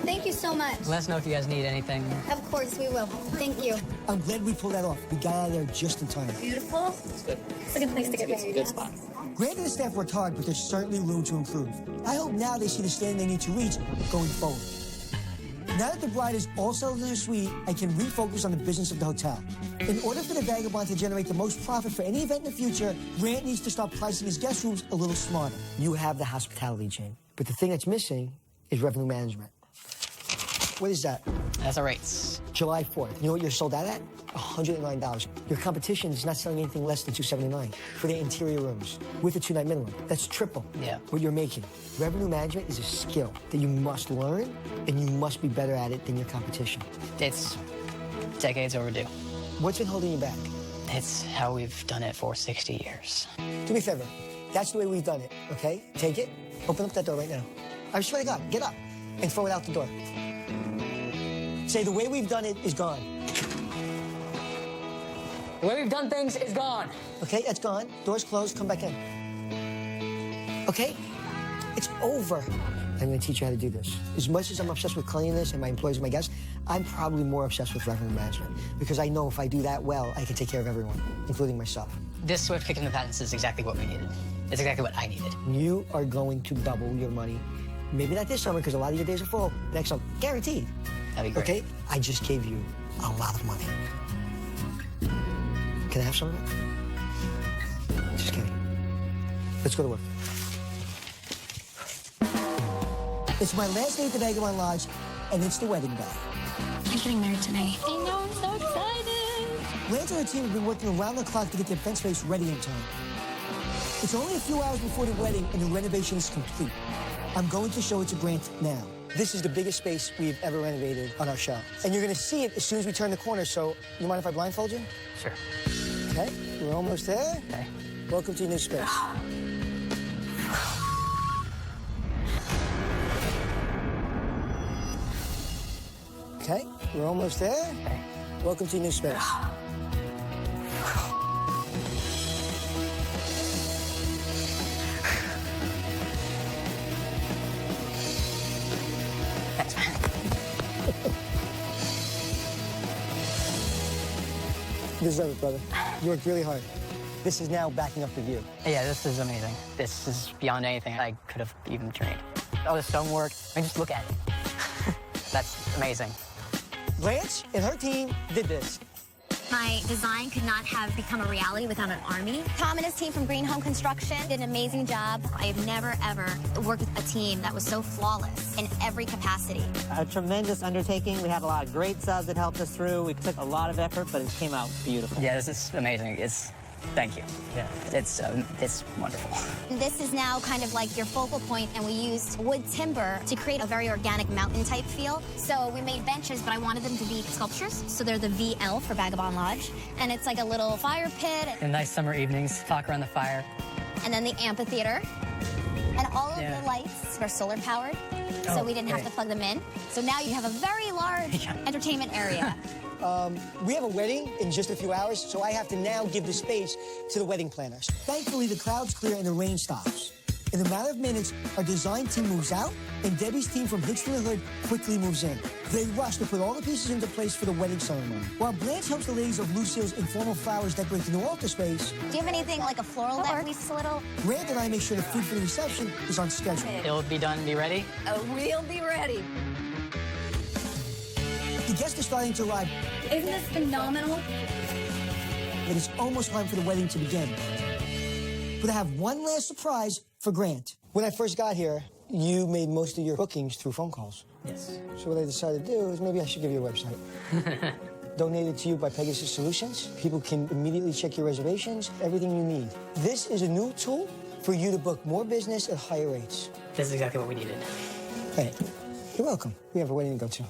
Thank you so much. Let us know if you guys need anything. Of course, we will. Thank you. I'm glad we pulled that off. We got out of there just in time. Beautiful. It's good. It's a good place to get married. Good spot. Grant and the staff worked hard, but there's certainly room to improve. I hope now they see the standard they need to reach going forward. Now that the bride is all settled in her suite, I can refocus on the business of the hotel. In order for the Vagabond to generate the most profit for any event in the future, Grant needs to start pricing his guest rooms a little smarter. You have the hospitality chain, but the thing that's missing is revenue management. What is that? That's our rates. July 4th. You know what you're sold out at? $109. Your competition is not selling anything less than $279 for their interior rooms with a 2-night minimum. That's triple what you're making. Revenue management is a skill that you must learn, and you must be better at it than your competition. It's decades overdue. What's been holding you back? It's how we've done it for 60 years. Do me a favor. That's the way we've done it, okay? Take it. Open up that door right now. I swear to God, get up and throw it out the door. Say, the way we've done it is gone. The way we've done things is gone. Okay, that's gone. Door's closed. Come back in. Okay? It's over. I'm going to teach you how to do this. As much as I'm obsessed with cleanliness and my employees and my guests, I'm probably more obsessed with revenue management because I know if I do that well, I can take care of everyone, including myself. This swift kick in the patents is exactly what we needed. It's exactly what I needed. You are going to double your money. Maybe not this summer because a lot of your days are full. Next summer, guaranteed. That'd be great. Okay? I just gave you a lot of money. Can I have some of it? Just kidding. Let's go to work. It's my last day at the Vagabond Lodge, and it's the wedding day. I'm getting married tonight. I know, I'm so excited. Lance and her team have been working around the clock to get the event space ready in time. It's only a few hours before the wedding, and the renovation is complete. I'm going to show it to Grant now. This is the biggest space we've ever renovated on our show. And you're going to see it as soon as we turn the corner, so you mind if I blindfold you? Sure. Okay, we're almost there. Okay. Welcome to your new space. Okay, we're almost there. Okay. Welcome to your new space. Thanks, man. You deserve it, brother. You worked really hard. This is now backing up the view. Yeah, this is amazing. This is beyond anything I could have even dreamed. All the stonework, I mean, just look at it. That's amazing. Blanche and her team did this. My design could not have become a reality without an army. Tom and his team from Green Home Construction did an amazing job. I have never, ever worked with a team that was so flawless in every capacity. A tremendous undertaking. We had a lot of great subs that helped us through. We took a lot of effort, but it came out beautiful. Yeah, this is amazing. Thank you. Yeah, it's wonderful. This is now kind of like your focal point, and we used wood timber to create a very organic mountain-type feel. So we made benches, but I wanted them to be sculptures. So they're the VL for Vagabond Lodge. And it's like a little fire pit. And nice summer evenings, talk around the fire. And then the amphitheater. And all of the lights are solar-powered, so we didn't have to plug them in. So now you have a very large entertainment area. We have a wedding in just a few hours, so I have to now give the space to the wedding planners. Thankfully, the clouds clear and the rain stops. In a matter of minutes, our design team moves out, and Debbie's team from Hitch to the Hood quickly moves in. They rush to put all the pieces into place for the wedding ceremony. While Blanche helps the ladies of Lucille's informal flowers decorate the new altar space, Do you have anything like a floral that works a little? Grant and I make sure the food for the reception is on schedule. It'll be done, be ready? Oh, we'll be ready. The guests are starting to arrive. Isn't this phenomenal? It is almost time for the wedding to begin. But I have one last surprise for Grant. When I first got here, You made most of your bookings through phone calls. Yes. So what I decided to do is maybe I should give you a website. Donated to you by Pegasus Solutions. People can immediately check your reservations, everything you need. This is a new tool for you to book more business at higher rates. This is exactly what we needed. Hey, you're welcome. We have a wedding to go to.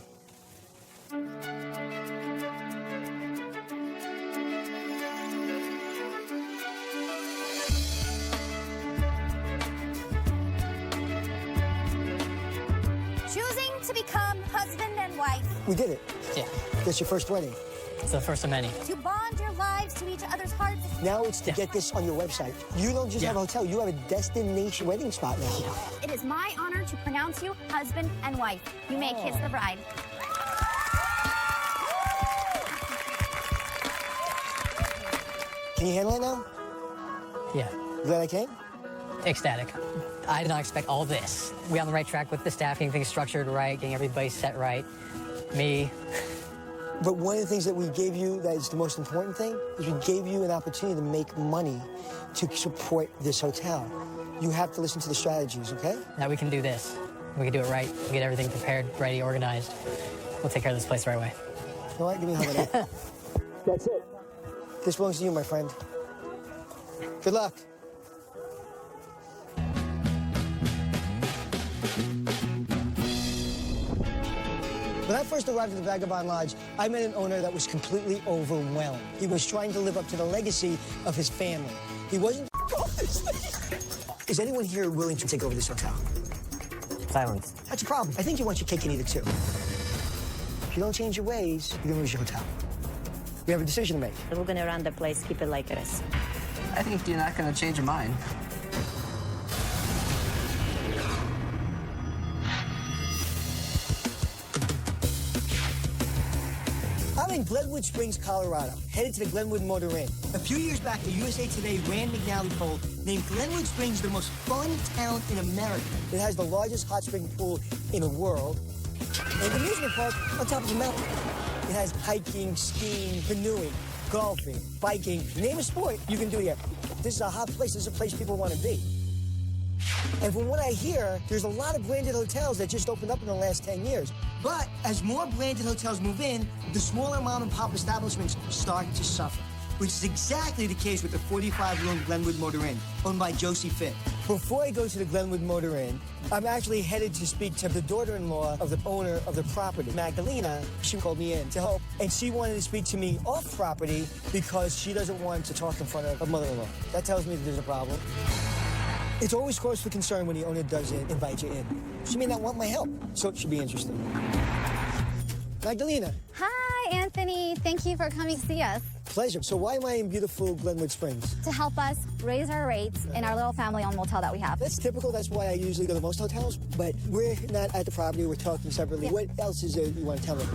Choosing to become husband and wife. We did it. Yeah. That's your first wedding. It's the first of many. To bond your lives to each other's hearts. Now it's to get this on your website. You don't just have a hotel, you have a destination wedding spot now. It is my honor to pronounce you husband and wife. You may kiss the bride. Can you handle it now? Yeah. Glad I came? Ecstatic. I did not expect all this. We on the right track with the staff, getting things structured right, getting everybody set right. Me. But one of the things that we gave you that is the most important thing is we gave you an opportunity to make money to support this hotel. You have to listen to the strategies, okay? Now we can do this. We can do it right. We get everything prepared, ready, organized. We'll take care of this place the right way. You know what? Give me a hug of that. That's it. This belongs to you, my friend. Good luck. When I first arrived at the Vagabond Lodge, I met an owner that was completely overwhelmed. He was trying to live up to the legacy of his family. He wasn't... Is anyone here willing to take over this hotel? Silence. That's a problem. I think you want your cake and eat it too. If you don't change your ways, you're gonna lose your hotel. We have a decision to make. We're gonna run the place, keep it like it is. I think you're not going to change your mind. I'm in Glenwood Springs, Colorado, headed to the Glenwood Motor Inn. A few years back, the USA Today Rand McNally poll named Glenwood Springs the most fun town in America. It has the largest hot spring pool in the world and an amusement park on top of a mountain. It has hiking, skiing, canoeing, golfing, biking, name a sport you can do here. This is a hot place. This is a place people want to be. And from what I hear, there's a lot of branded hotels that just opened up in the last 10 years. But as more branded hotels move in, the smaller mom and pop establishments start to suffer, which is exactly the case with the 45-room Glenwood Motor Inn, owned by Josie Fitt. Before I go to the Glenwood Motor Inn, I'm actually headed to speak to the daughter-in-law of the owner of the property, Magdalena. She called me in to help, and she wanted to speak to me off property because she doesn't want to talk in front of her mother-in-law. That tells me that there's a problem. It's always cause for concern when the owner doesn't invite you in. She may not want my help, so it should be interesting. Magdalena. Hi, Anthony. Thank you for coming to see us. Pleasure. So why am I in beautiful Glenwood Springs? To help us raise our rates in our little family-owned motel that we have. That's typical. That's why I usually go to most hotels, but we're not at the property. We're talking separately. Yeah. What else is there you want to tell me?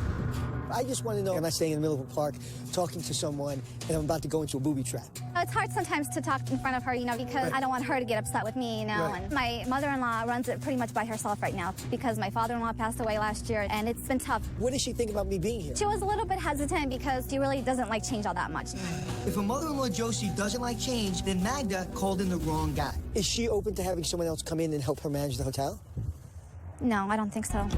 I just want to know, am I staying in the middle of a park, talking to someone, and I'm about to go into a booby trap? It's hard sometimes to talk in front of her, because I don't want her to get upset with me, Right. And my mother-in-law runs it pretty much by herself right now because my father-in-law passed away last year, and it's been tough. What does she think about me being here? She was a little bit hesitant because she really doesn't like change all that much. If her mother-in-law Josie doesn't like change, then Magda called in the wrong guy. Is she open to having someone else come in and help her manage the hotel? No, I don't think so.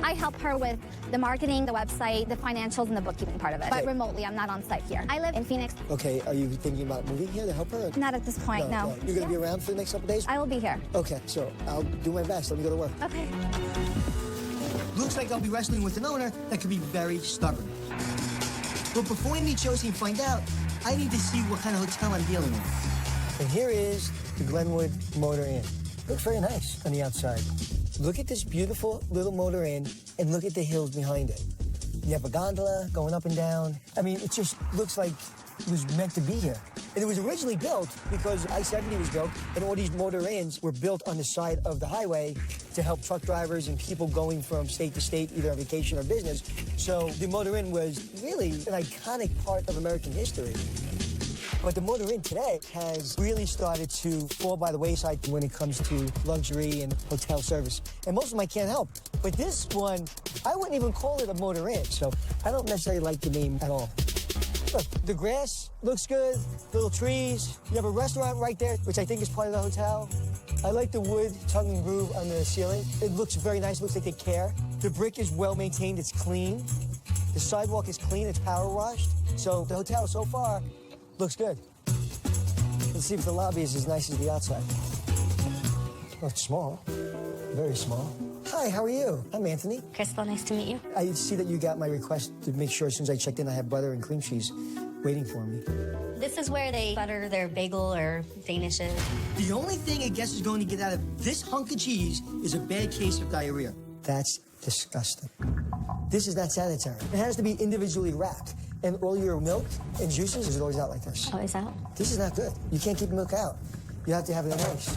I help her with the marketing, the website, the financials, and the bookkeeping part of it. But remotely, I'm not on site here. I live in Phoenix. Okay, are you thinking about moving here to help her? Not at this point, no. You're going to be around for the next couple days? I will be here. Okay, so I'll do my best. Let me go to work. Okay. Looks like I'll be wrestling with an owner that could be very stubborn. But before I meet Josie and find out, I need to see what kind of hotel I'm dealing with. And here is the Glenwood Motor Inn. Looks very nice on the outside. Look at this beautiful little motor inn and look at the hills behind it. You have a gondola going up and down. I mean, it just looks like it was meant to be here. And it was originally built because I-70 was built, and all these motor inns were built on the side of the highway to help truck drivers and people going from state to state, either on vacation or business. So the motor inn was really an iconic part of American history. But the motor inn today has really started to fall by the wayside when it comes to luxury and hotel service. And most of them I can't help. But this one, I wouldn't even call it a motor inn, so I don't necessarily like the name at all. Look, the grass looks good, little trees. You have a restaurant right there, which I think is part of the hotel. I like the wood tongue and groove on the ceiling. It looks very nice. It looks like they care. The brick is well maintained. It's clean. The sidewalk is clean. It's power washed. So the hotel so far looks good. Let's see if the lobby is as nice as the outside. Oh, it's small. Very small. Hi, how are you? I'm Anthony. Crystal, nice to meet you. I see that you got my request to make sure as soon as I checked in I have butter and cream cheese waiting for me. This is where they butter their bagel or danishes. The only thing a guest is going to get out of this hunk of cheese is a bad case of diarrhea. That's disgusting. This is not sanitary. It has to be individually wrapped. And all your milk and juices is always out like this. Always out? This is not good. You can't keep milk out. You have to have it in ice.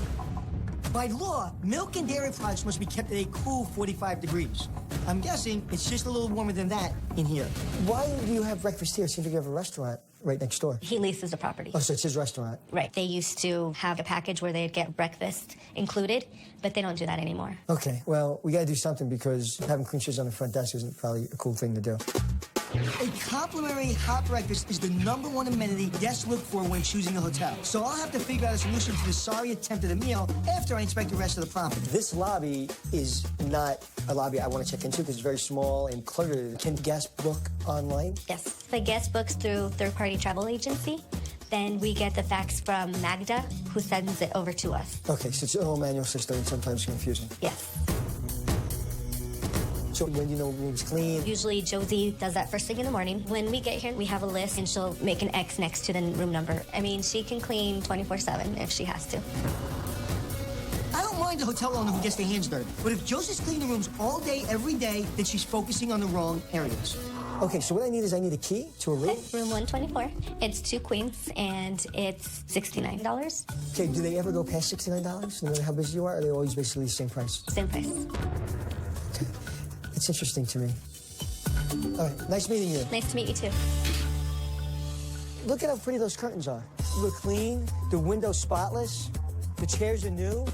By law, milk and dairy products must be kept at a cool 45 degrees. I'm guessing it's just a little warmer than that in here. Why do you have breakfast here? It seems like you have a restaurant right next door. He leases the property. Oh, so it's his restaurant. Right. They used to have a package where they'd get breakfast included, but they don't do that anymore. Okay, well, we gotta do something because having cream cheese on the front desk isn't probably a cool thing to do. A complimentary hot breakfast is the #1 amenity guests look for when choosing a hotel. So I'll have to figure out a solution to the sorry attempt at a meal after I inspect the rest of the property. This lobby is not a lobby I want to check into because it's very small and cluttered. Can guests book online? Yes. The guest books through third-party travel agency. Then we get the fax from Magda, who sends it over to us. Okay, so it's a whole manual system and sometimes confusing. Yes. So when do you know room's clean? Usually Josie does that first thing in the morning. When we get here, we have a list and she'll make an X next to the room number. I mean, she can clean 24/7 if she has to. I don't mind the hotel owner who gets their hands dirty. But if Josie's cleaning the rooms all day, every day, then she's focusing on the wrong areas. Okay, so what I need is I need a key to a room. Okay, room 124. It's 2 queens and it's $69. Okay, do they ever go past $69? No matter how busy you are, or are they always basically the same price? Same price. Okay. It's interesting to me. All right, nice meeting you. Nice to meet you too. Look at how pretty those curtains are. They look clean, the window's spotless, the chairs are new.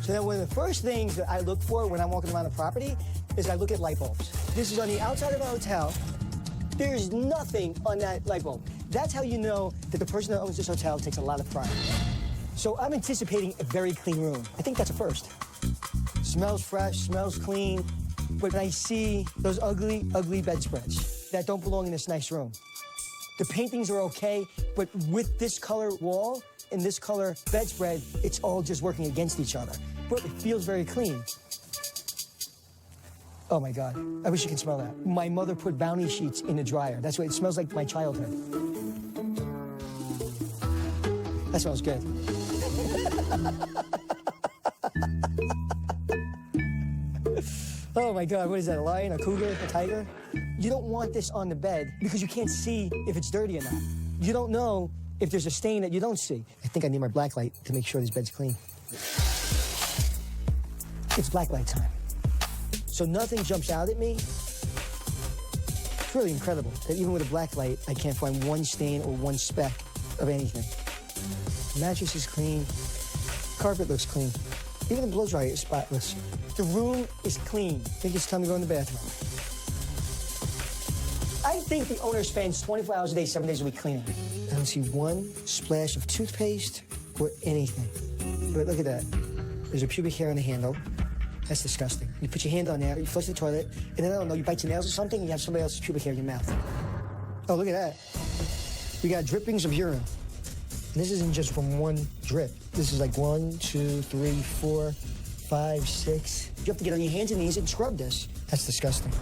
So then one of the first things that I look for when I'm walking around the property is I look at light bulbs. This is on the outside of a hotel. There's nothing on that light bulb. That's how you know that the person that owns this hotel takes a lot of pride. So I'm anticipating a very clean room. I think that's a first. Smells fresh, smells clean. But when I see those ugly, ugly bedspreads that don't belong in this nice room, the paintings are okay, but with this color wall and this color bedspread, it's all just working against each other. But it feels very clean. Oh my God, I wish you could smell that. My mother put Bounty sheets in the dryer. That's what it smells like, my childhood. That smells good. Oh my God, what is that, a lion, a cougar, a tiger? You don't want this on the bed because you can't see if it's dirty or not. You don't know if there's a stain that you don't see. I think I need my black light to make sure this bed's clean. It's black light time. So nothing jumps out at me. It's really incredible that even with a black light, I can't find one stain or one speck of anything. The mattress is clean. Carpet looks clean. Even the blow dryer is spotless. The room is clean. I think it's time to go in the bathroom. I think the owner spends 24 hours a day, 7 days a week cleaning. I don't see one splash of toothpaste or anything. But look at that. There's a pubic hair on the handle. That's disgusting. You put your hand on there, you flush the toilet, and then, I don't know, you bite your nails or something, and you have somebody else's pubic hair in your mouth. Oh, look at that. We got drippings of urine. And this isn't just from one drip. This is like 1, 2, 3, 4, 5, 6. You have to get on your hands and knees and scrub this. That's disgusting.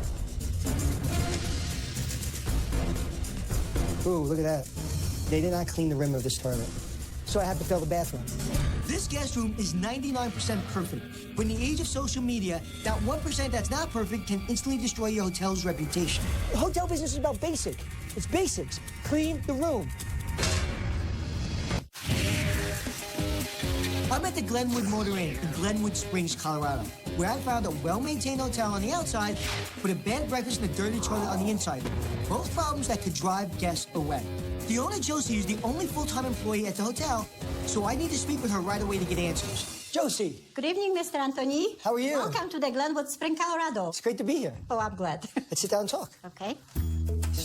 Ooh, look at that. They did not clean the rim of this toilet. So I have to fill the bathroom. This guest room is 99% perfect. But in the age of social media, that 1% that's not perfect can instantly destroy your hotel's reputation. The hotel business is about basic. It's basics. Clean the room. I'm at the Glenwood Motor Inn in Glenwood Springs, Colorado, where I found a well-maintained hotel on the outside, but a bed breakfast and a dirty toilet on the inside. Both problems that could drive guests away. The owner, Josie, is the only full-time employee at the hotel, so I need to speak with her right away to get answers. Josie. Good evening, Mr. Anthony. How are you? Welcome to the Glenwood Spring, Colorado. It's great to be here. Oh, I'm glad. Let's sit down and talk. Okay.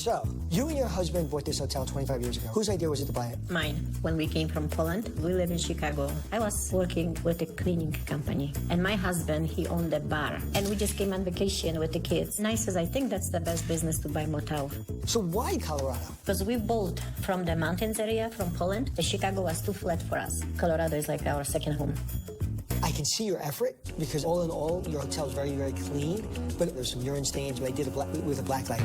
So, you and your husband bought this hotel 25 years ago. Whose idea was it to buy it? Mine. When we came from Poland, we live in Chicago. I was working with a cleaning company, and my husband, he owned a bar, and we just came on vacation with the kids. And I says, I think that's the best business to buy motel. So why Colorado? Because we both from the mountains area, from Poland. The Chicago was too flat for us. Colorado is like our second home. I can see your effort, because all in all, your hotel is very, very clean, but there's some urine stains, but I did it with a black light.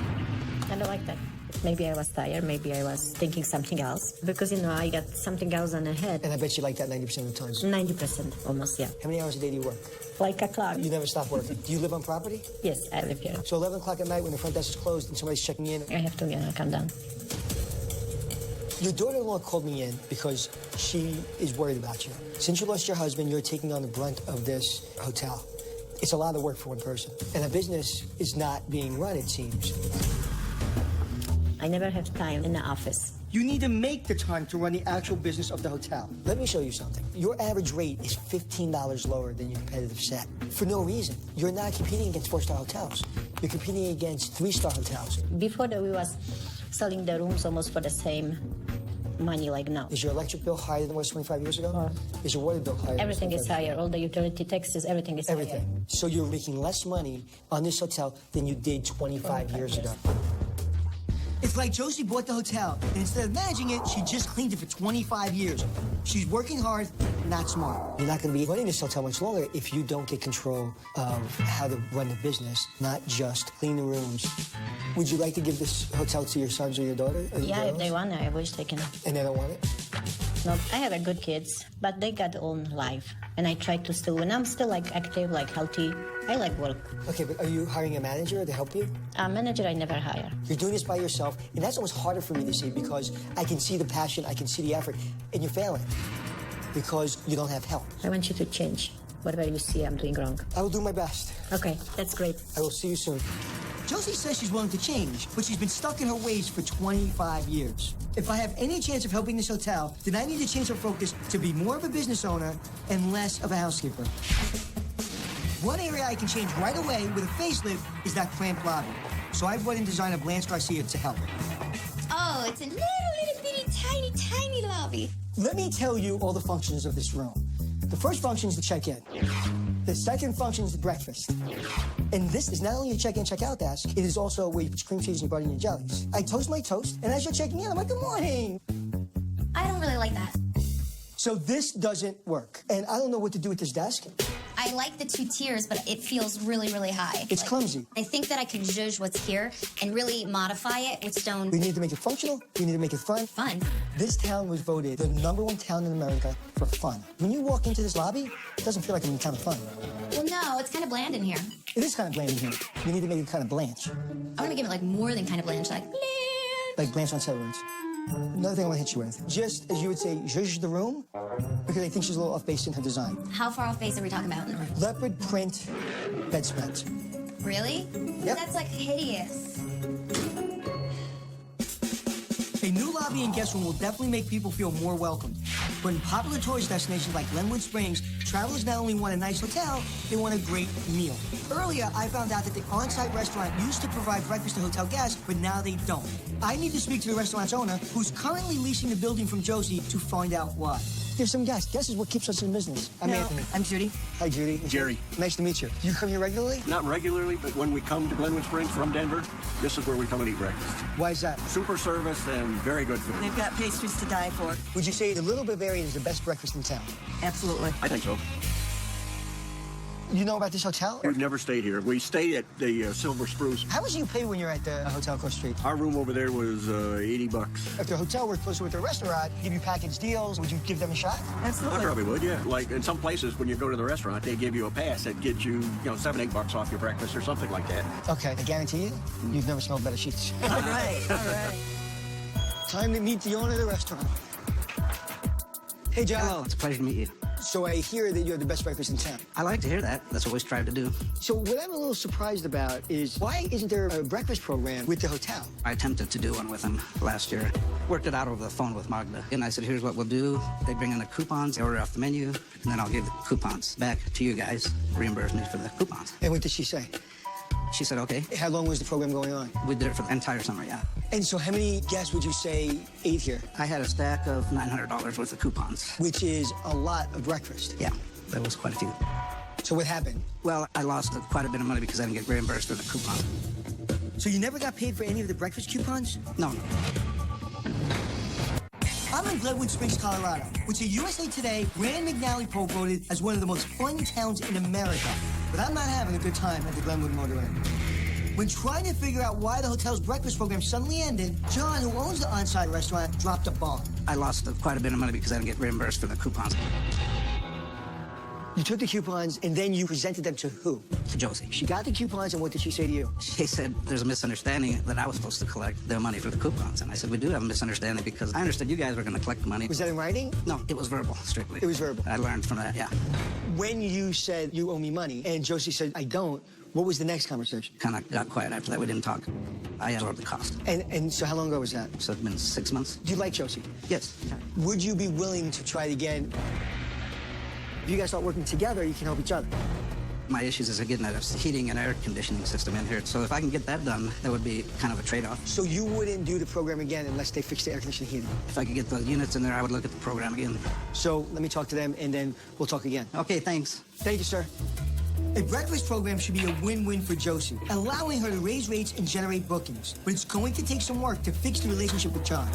I don't like that. Maybe I was tired, maybe I was thinking something else, because, you know, I got something else on the head. And I bet you like that 90% of the time. 90%, almost, yeah. How many hours a day do you work? Like a clock. You never stop working. Do you live on property? Yes, I live here. So 11 o'clock at night when the front desk is closed and somebody's checking in? I have to, come down. Your daughter-in-law called me in because she is worried about you. Since you lost your husband, you're taking on the brunt of this hotel. It's a lot of work for one person. And a business is not being run, it seems. I never have time in the office. You need to make the time to run the actual business of the hotel. Let me show you something. Your average rate is $15 lower than your competitive set. For no reason. You're not competing against 4-star hotels. You're competing against 3-star hotels. Before that, we was selling the rooms almost for the same money like now. Is your electric bill higher than it was 25 years ago? Is your water bill higher? Everything is higher. All the utility taxes, everything is higher. Everything. So you're making less money on this hotel than you did 25 years ago. It's like Josie bought the hotel, and instead of managing it, she just cleaned it for 25 years. She's working hard, not smart. You're not going to be running this hotel much longer if you don't get control of how to run the business, not just clean the rooms. Would you like to give this hotel to your sons or your daughter? Or Yeah, your if they want it, I wish they can. And they don't want it? No, I have a good kids, but they got their own life. And I try to still, when I'm still like active, like healthy, I like work. Okay, but are you hiring a manager to help you? A manager I never hire. You're doing this by yourself, and that's almost harder for me to see because I can see the passion, I can see the effort, and you're failing because you don't have help. I want you to change whatever you see I'm doing wrong. I will do my best. Okay, that's great. I will see you soon. Josie says she's willing to change, but she's been stuck in her ways for 25 years. If I have any chance of helping this hotel, then I need to change her focus to be more of a business owner and less of a housekeeper. One area I can change right away with a facelift is that cramped lobby. So I brought in designer Blanche Garcia to help. Oh, it's a little bitty, tiny lobby. Let me tell you all the functions of this room. The first function is the check-in. The second function is the breakfast. And this is not only a check-in, check-out desk, it is also where you put your cream cheese and butter and your jellies. I toast my toast, and as you're checking in, I'm like, good morning. I don't really like that. So this doesn't work. And I don't know what to do with this desk. I like the 2 tiers, but it feels really, really high. It's clumsy. I think that I could zhuzh what's here and really modify it with stone. We need to make it functional. We need to make it fun. Fun? This town was voted the #1 town in America for fun. When you walk into this lobby, it doesn't feel like I'm in a town of fun. Well, no, it's kind of bland in here. It is kind of bland in here. We need to make it kind of Blanche. I want to give it like more than kind of bland, like Like Blanche on steroids. Another thing I want to hit you with. Just as you would say, zhuzh the room, because I think she's a little off base in her design. How far off base are we talking about? Leopard print bedspreads. Really? Yep. That's like hideous. A new lobby and guest room will definitely make people feel more welcome. But in popular tourist destinations like Glenwood Springs, travelers not only want a nice hotel, they want a great meal. Earlier, I found out that the on-site restaurant used to provide breakfast to hotel guests, but now they don't. I need to speak to the restaurant's owner, who's currently leasing the building from Josie, to find out why. There's some guests. Guess is what keeps us in business. I'm Anthony. I'm Judy. Hi, Judy. Jerry. Nice to meet you. Do you come here regularly? Not regularly, but when we come to Glenwood Springs from Denver, this is where we come and eat breakfast. Why is that? Super service and very good food. They've got pastries to die for. Would you say the Little Bavarian is the best breakfast in town? Absolutely. I think so. You know about this hotel? We've never stayed here. We stayed at the Silver Spruce. How much do you pay when you're at the hotel across the street? Our room over there was $80. If the hotel were closer with the restaurant, give you package deals, would you give them a shot? I probably would, yeah. Like in some places, when you go to the restaurant, they give you a pass that gets you, $7, $8 off your breakfast or something like that. Okay, I guarantee you, you've never smelled better sheets. All right, all right. Time to meet the owner of the restaurant. Hey, John. Hello, it's a pleasure to meet you. So I hear that you're the best breakfast in town. I like to hear that. That's what we strive to do. So what I'm a little surprised about is why isn't there a breakfast program with the hotel? I attempted to do one with them last year. Worked it out over the phone with Magda. And I said, here's what we'll do. They bring in the coupons, they order off the menu, and then I'll give the coupons back to you guys, reimburse me for the coupons. And what did she say? She said, okay. How long was the program going on? We did it for the entire summer, yeah. And so how many guests would you say ate here? I had a stack of $900 worth of coupons. Which is a lot of breakfast. Yeah, that was quite a few. So what happened? Well, I lost quite a bit of money because I didn't get reimbursed for the coupon. So you never got paid for any of the breakfast coupons? No. I'm in Glenwood Springs, Colorado, which a USA Today Rand McNally poll voted as one of the most fun towns in America. But I'm not having a good time at the Glenwood Motor Inn. When trying to figure out why the hotel's breakfast program suddenly ended, John, who owns the on-site restaurant, dropped a bomb. I lost quite a bit of money because I didn't get reimbursed for the coupons. You took the coupons and then you presented them to who? To Josie. She got the coupons and what did she say to you? She said there's a misunderstanding that I was supposed to collect the money for the coupons. And I said, we do have a misunderstanding because I understood you guys were going to collect the money. Was that in writing? No, it was verbal, strictly. It was verbal. I learned from that, yeah. When you said you owe me money and Josie said, I don't, what was the next conversation? Kind of got quiet after that. We didn't talk. I absorbed the cost. And so how long ago was that? So it's been 6 months. Do you like Josie? Yes. Would you be willing to try it again? If you guys start working together, you can help each other. My issues is getting a heating and air conditioning system in here. So if I can get that done, that would be kind of a trade-off. So you wouldn't do the program again unless they fix the air conditioning heating? If I could get the units in there, I would look at the program again. So let me talk to them and then we'll talk again. Okay, thanks. Thank you, sir. A breakfast program should be a win-win for Josie, allowing her to raise rates and generate bookings. But it's going to take some work to fix the relationship with John.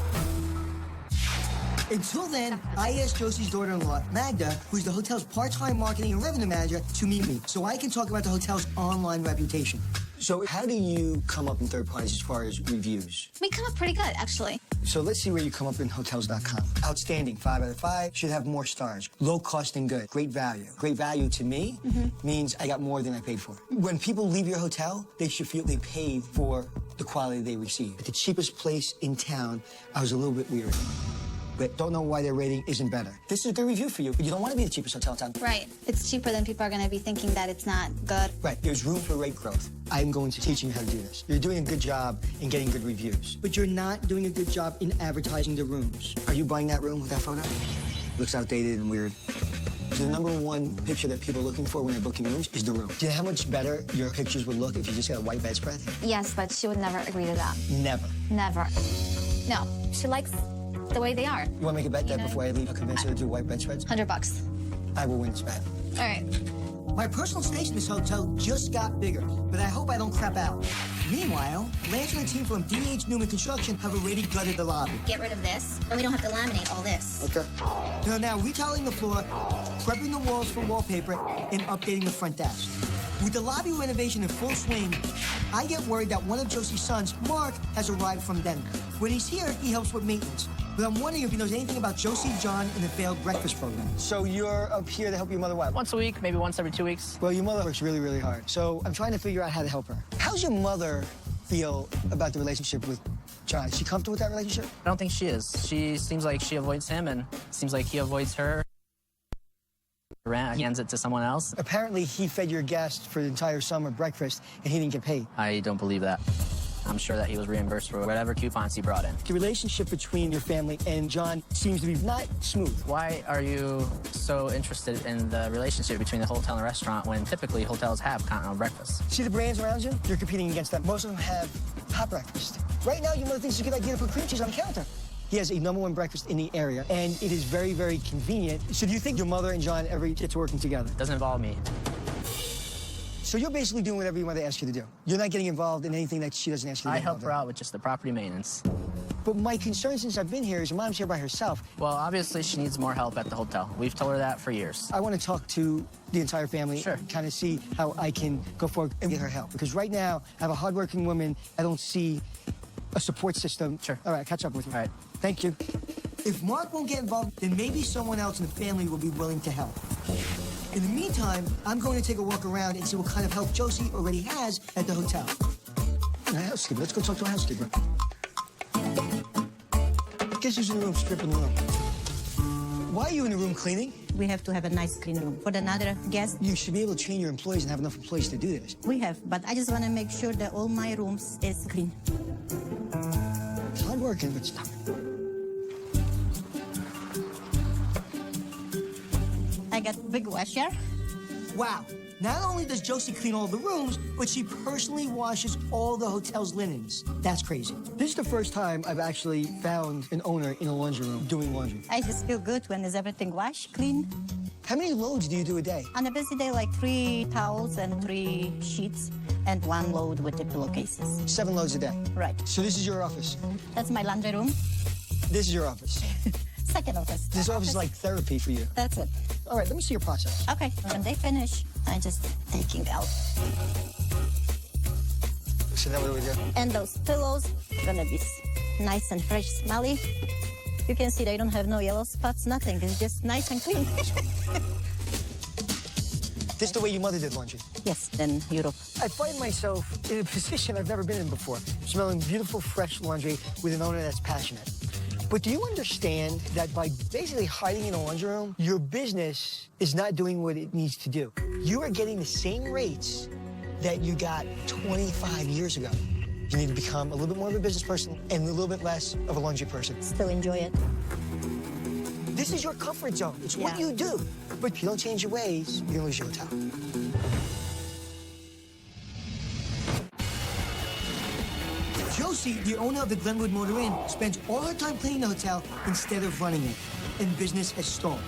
Until then, I asked Josie's daughter-in-law, Magda, who's the hotel's part-time marketing and revenue manager, to meet me so I can talk about the hotel's online reputation. So how do you come up in third parties as far as reviews? We come up pretty good, actually. So let's see where you come up in Hotels.com. Outstanding, 5 out of 5. Should have more stars. Low cost and good. Great value. Great value to me means I got more than I paid for. When people leave your hotel, they should feel they paid for the quality they received. At the cheapest place in town, I was a little bit weary. But don't know why their rating isn't better. This is a good review for you, but you don't want to be the cheapest hotel in town. Right. It's cheaper than people are going to be thinking that it's not good. Right. There's room for rate growth. I'm going to teach you how to do this. You're doing a good job in getting good reviews, but you're not doing a good job in advertising the rooms. Are you buying that room with that photo? Looks outdated and weird. The #1 picture that people are looking for when they're booking rooms is the room. Do you know how much better your pictures would look if you just had a white bedspread? Yes, but she would never agree to that. Never. Never. No. She likes the way they are. You want to make a bet that before I leave, I'll convince her to do white bedspreads? $100. I will win this bet. All right. My personal space in this hotel just got bigger, but I hope I don't crap out. Meanwhile, Lance and the team from D.H. Newman Construction have already gutted the lobby. Get rid of this, and we don't have to laminate all this. Okay. They're now retiling the floor, prepping the walls for wallpaper, and updating the front desk. With the lobby renovation in full swing, I get worried that one of Josie's sons, Mark, has arrived from Denver. When he's here, he helps with maintenance. But I'm wondering if he knows anything about Josie, John, and the failed breakfast program. So you're up here to help your mother what? Once a week, maybe once every 2 weeks. Well, your mother works really, really hard. So I'm trying to figure out how to help her. How's your mother feel about the relationship with John? Is she comfortable with that relationship? I don't think she is. She seems like she avoids him, and seems like he avoids her. Hands it to someone else. Apparently, he fed your guests for the entire summer breakfast, and he didn't get paid. I don't believe that. I'm sure that he was reimbursed for whatever coupons he brought in. The relationship between your family and John seems to be not smooth. Why are you so interested in the relationship between the hotel and restaurant when typically hotels have continental breakfast? See the brands around you? You're competing against them. Most of them have hot breakfast. Right now, your mother thinks it's a good idea to put cream cheese on the counter. He has a #1 breakfast in the area, and it is very, very convenient. So do you think your mother and John ever get to working together? Doesn't involve me. So you're basically doing whatever your mother asks you to do. You're not getting involved in anything that she doesn't ask you to do. I help her out with just the property maintenance. But my concern since I've been here is your mom's here by herself. Well, obviously she needs more help at the hotel. We've told her that for years. I want to talk to the entire family. Sure. Kind of see how I can go forward and get her help. Because right now, I have a hardworking woman. I don't see a support system. Sure. All right, catch up with me. All right. Thank you. If Mark won't get involved, then maybe someone else in the family will be willing to help. In the meantime, I'm going to take a walk around and see what kind of help Josie already has at the hotel. A housekeeper. Let's go talk to a housekeeper. Guess who's in the room stripping the room? Why are you in the room cleaning? We have to have a nice clean room. For another guest, You should be able to train your employees and have enough employees to do this. we have, but I just want to make sure that all my rooms is clean. It's hard working, but stop it. I got big washer. Wow. Not only does Josie clean all the rooms, but she personally washes all the hotel's linens. That's crazy. This is the first time I've actually found an owner in a laundry room doing laundry. I just feel good when there's everything washed, clean. How many loads do you do a day? On a busy day, like 3 towels and 3 sheets, and 1 load with the pillowcases. 7 loads a day. Right. So this is your office. That's my laundry room. This is your office. Second office. This office is like therapy for you. That's it. All right, let me see your process. Okay, when they finish, I just taking out. So now what do we do? And those pillows gonna be nice and fresh, smelly. You can see they don't have no yellow spots, nothing. It's just nice and clean. This is the way your mother did laundry? Yes, in Europe. I find myself in a position I've never been in before, smelling beautiful, fresh laundry with an owner that's passionate. But do you understand that by basically hiding in a laundry room, your business is not doing what it needs to do? You are getting the same rates that you got 25 years ago. You need to become a little bit more of a business person and a little bit less of a laundry person. Still enjoy it. This is your comfort zone. It's what you do. But if you don't change your ways, you're gonna lose your hotel. Josie, the owner of the Glenwood Motor Inn, spends all her time cleaning the hotel instead of running it, and business has stalled.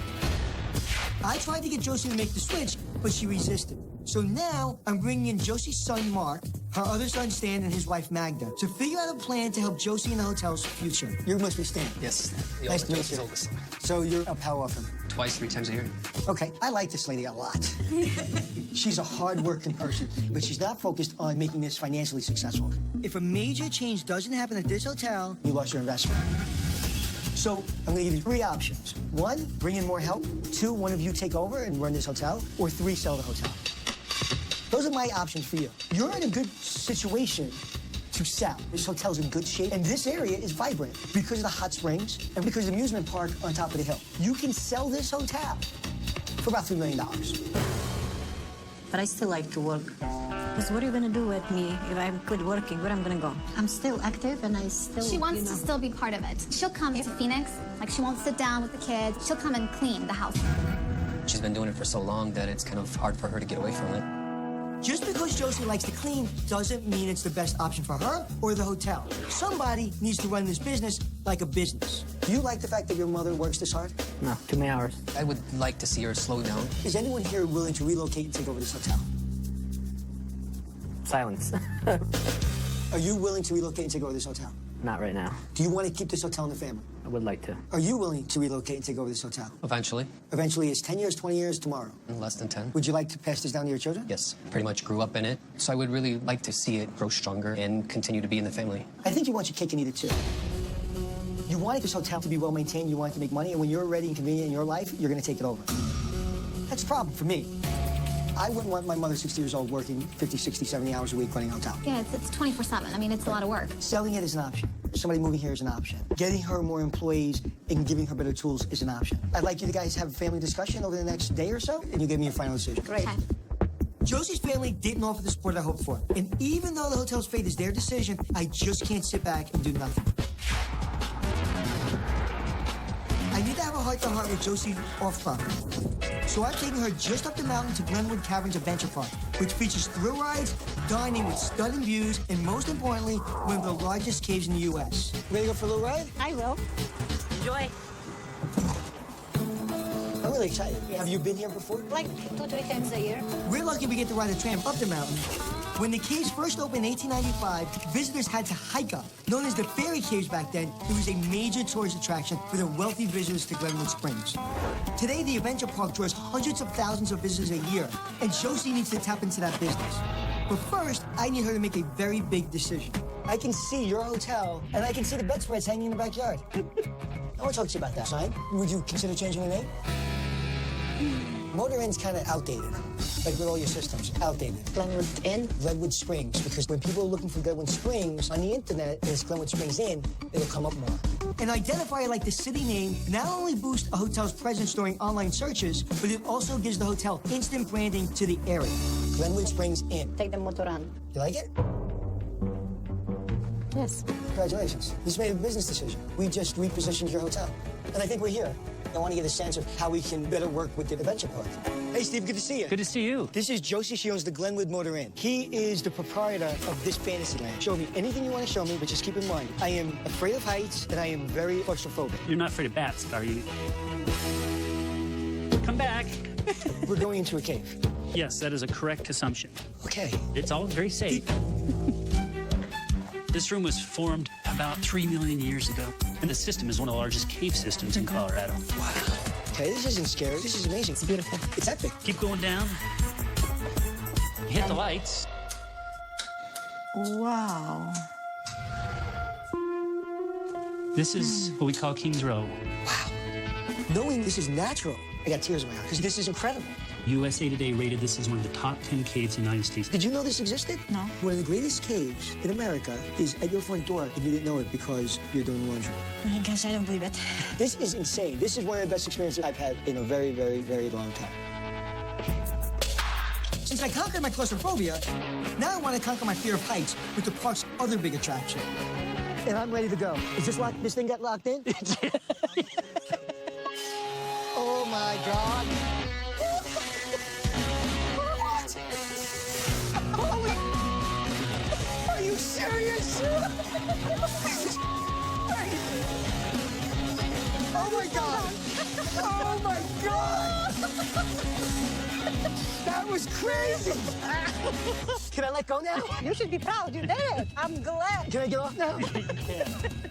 I tried to get Josie to make the switch, but she resisted. So now I'm bringing in Josie's son, Mark, her other son, Stan, and his wife, Magda, to figure out a plan to help Josie in the hotel's future. You must be Stan. Yes. Nice to meet you. Oldest. So you're up how often? Twice, 3 times a year. Okay, I like this lady a lot. She's a hard-working person, but she's not focused on making this financially successful. If a major change doesn't happen at this hotel, you lost your investment. So I'm gonna give you 3 options. 1, bring in more help. 2, one of you take over and run this hotel. Or 3, sell the hotel. Those are my options for you. You're in a good situation to sell. This hotel's in good shape, and this area is vibrant because of the hot springs and because of the amusement park on top of the hill. You can sell this hotel for about $3 million. But I still like to work. Because what are you going to do with me if I'm quit working? Where I'm going to go? I'm still active and I still, She wants to still be part of it. She'll come to Phoenix, like she won't sit down with the kids. She'll come and clean the house. She's been doing it for so long that it's kind of hard for her to get away from it. Just because Josie likes to clean doesn't mean it's the best option for her or the hotel. Somebody needs to run this business like a business. Do you like the fact that your mother works this hard? No, too many hours. I would like to see her slow down. Is anyone here willing to relocate and take over this hotel? Silence. Are you willing to relocate and take over this hotel? Not right now. Do you want to keep this hotel in the family? I would like to. Are you willing to relocate and take over this hotel? Eventually. Eventually is 10 years, 20 years, tomorrow? Less than 10. Would you like to pass this down to your children? Yes. Pretty much grew up in it. So I would really like to see it grow stronger and continue to be in the family. I think you want your cake and eat it too. You want this hotel to be well maintained, you want it to make money, and when you're ready and convenient in your life, you're going to take it over. That's a problem for me. I wouldn't want my mother, 60 years old, working 50, 60, 70 hours a week running a hotel. Yeah, it's 24/7. I mean, it's a lot of work. Selling it is an option. Somebody moving here is an option. Getting her more employees and giving her better tools is an option. I'd like you to guys have a family discussion over the next day or so, and you give me your final decision. Great. Okay. Josie's family didn't offer the support I hoped for. And even though the hotel's fate is their decision, I just can't sit back and do nothing. I need to have a heart-to-heart with Josie off-property. So I'm taking her just up the mountain to Glenwood Caverns Adventure Park, which features thrill rides, dining with stunning views, and most importantly, one of the largest caves in the U.S. Ready to go for a little ride? I will. Enjoy. I'm really excited. Have you been here before? Like 2-3 times a year. We're lucky we get to ride a tram up the mountain. When the caves first opened in 1895, visitors had to hike up. Known as the Fairy Caves back then, it was a major tourist attraction for the wealthy visitors to Glenwood Springs. Today, the adventure park draws hundreds of thousands of visitors a year, and Josie needs to tap into that business. But first, I need her to make a very big decision. I can see your hotel, and I can see the bedspreads hanging in the backyard. I want to talk to you about that. Sign? Would you consider changing the name? Motor Inn's kind of outdated, like with all your systems, outdated. Glenwood Inn? Glenwood Springs, because when people are looking for Glenwood Springs on the internet, and it's Glenwood Springs Inn, it'll come up more. An identifier like the city name not only boosts a hotel's presence during online searches, but it also gives the hotel instant branding to the area. Glenwood Springs Inn. Take the motor on. You like it? Yes. Congratulations. You just made a business decision. We just repositioned your hotel. And I think we're here. I want to get a sense of how we can better work with the adventure park. Hey, Steve, good to see you. Good to see you. This is Josie. She owns the Glenwood Motor Inn. He is the proprietor of this fantasy land. Show me anything you want to show me, but just keep in mind, I am afraid of heights, and I am very claustrophobic. You're not afraid of bats, are you? Come back. We're going into a cave. Yes, that is a correct assumption. Okay. It's all very safe. This room was formed about 3 million years ago, and the system is one of the largest cave systems in Colorado. Wow. Okay, this isn't scary. This is amazing. It's beautiful. It's epic. Keep going down. Hit the lights. Wow. This is what we call King's Row. Wow. Knowing this is natural, I got tears in my eyes because this is incredible. USA Today rated this as one of the top 10 caves in the United States. Did you know this existed? No. One of the greatest caves in America is at your front door, and you didn't know it because you're doing laundry. Oh my gosh, I don't believe it. This is insane. This is one of the best experiences I've had in a very, very, very long time. Since I conquered my claustrophobia, now I want to conquer my fear of heights with the park's other big attraction. And I'm ready to go. Is this locked? This thing got locked in? Oh my God. What? Are you serious? Oh my God. Oh my God. That was crazy. Can I let go now? You should be proud. You did it. I'm glad. Can I get off now?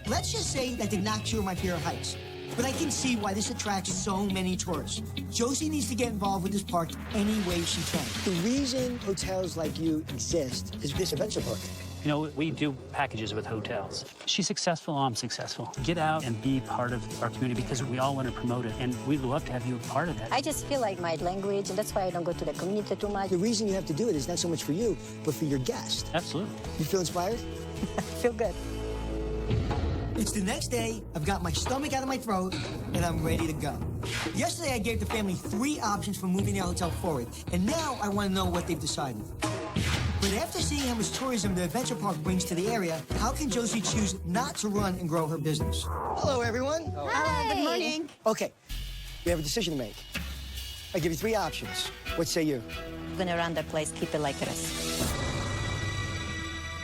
Let's just say that did not cure my fear of heights. But I can see why this attracts so many tourists. Josie needs to get involved with this park any way she can. The reason hotels like you exist is this adventure park. You know, we do packages with hotels. She's successful, I'm successful. Get out and be part of our community because we all want to promote it, and we'd love to have you a part of that. I just feel like my language, and that's why I don't go to the community too much. The reason you have to do it is not so much for you, but for your guest. Absolutely. You feel inspired? I feel good. It's the next day, I've got my stomach out of my throat, and I'm ready to go. Yesterday, I gave the family 3 options for moving their hotel forward, and now I want to know what they've decided. But after seeing how much tourism the adventure park brings to the area, how can Josie choose not to run and grow her business? Hello, everyone. Hello, good morning. Okay, we have a decision to make. I give you 3 options. What say you? I'm gonna run the place, keep it like this.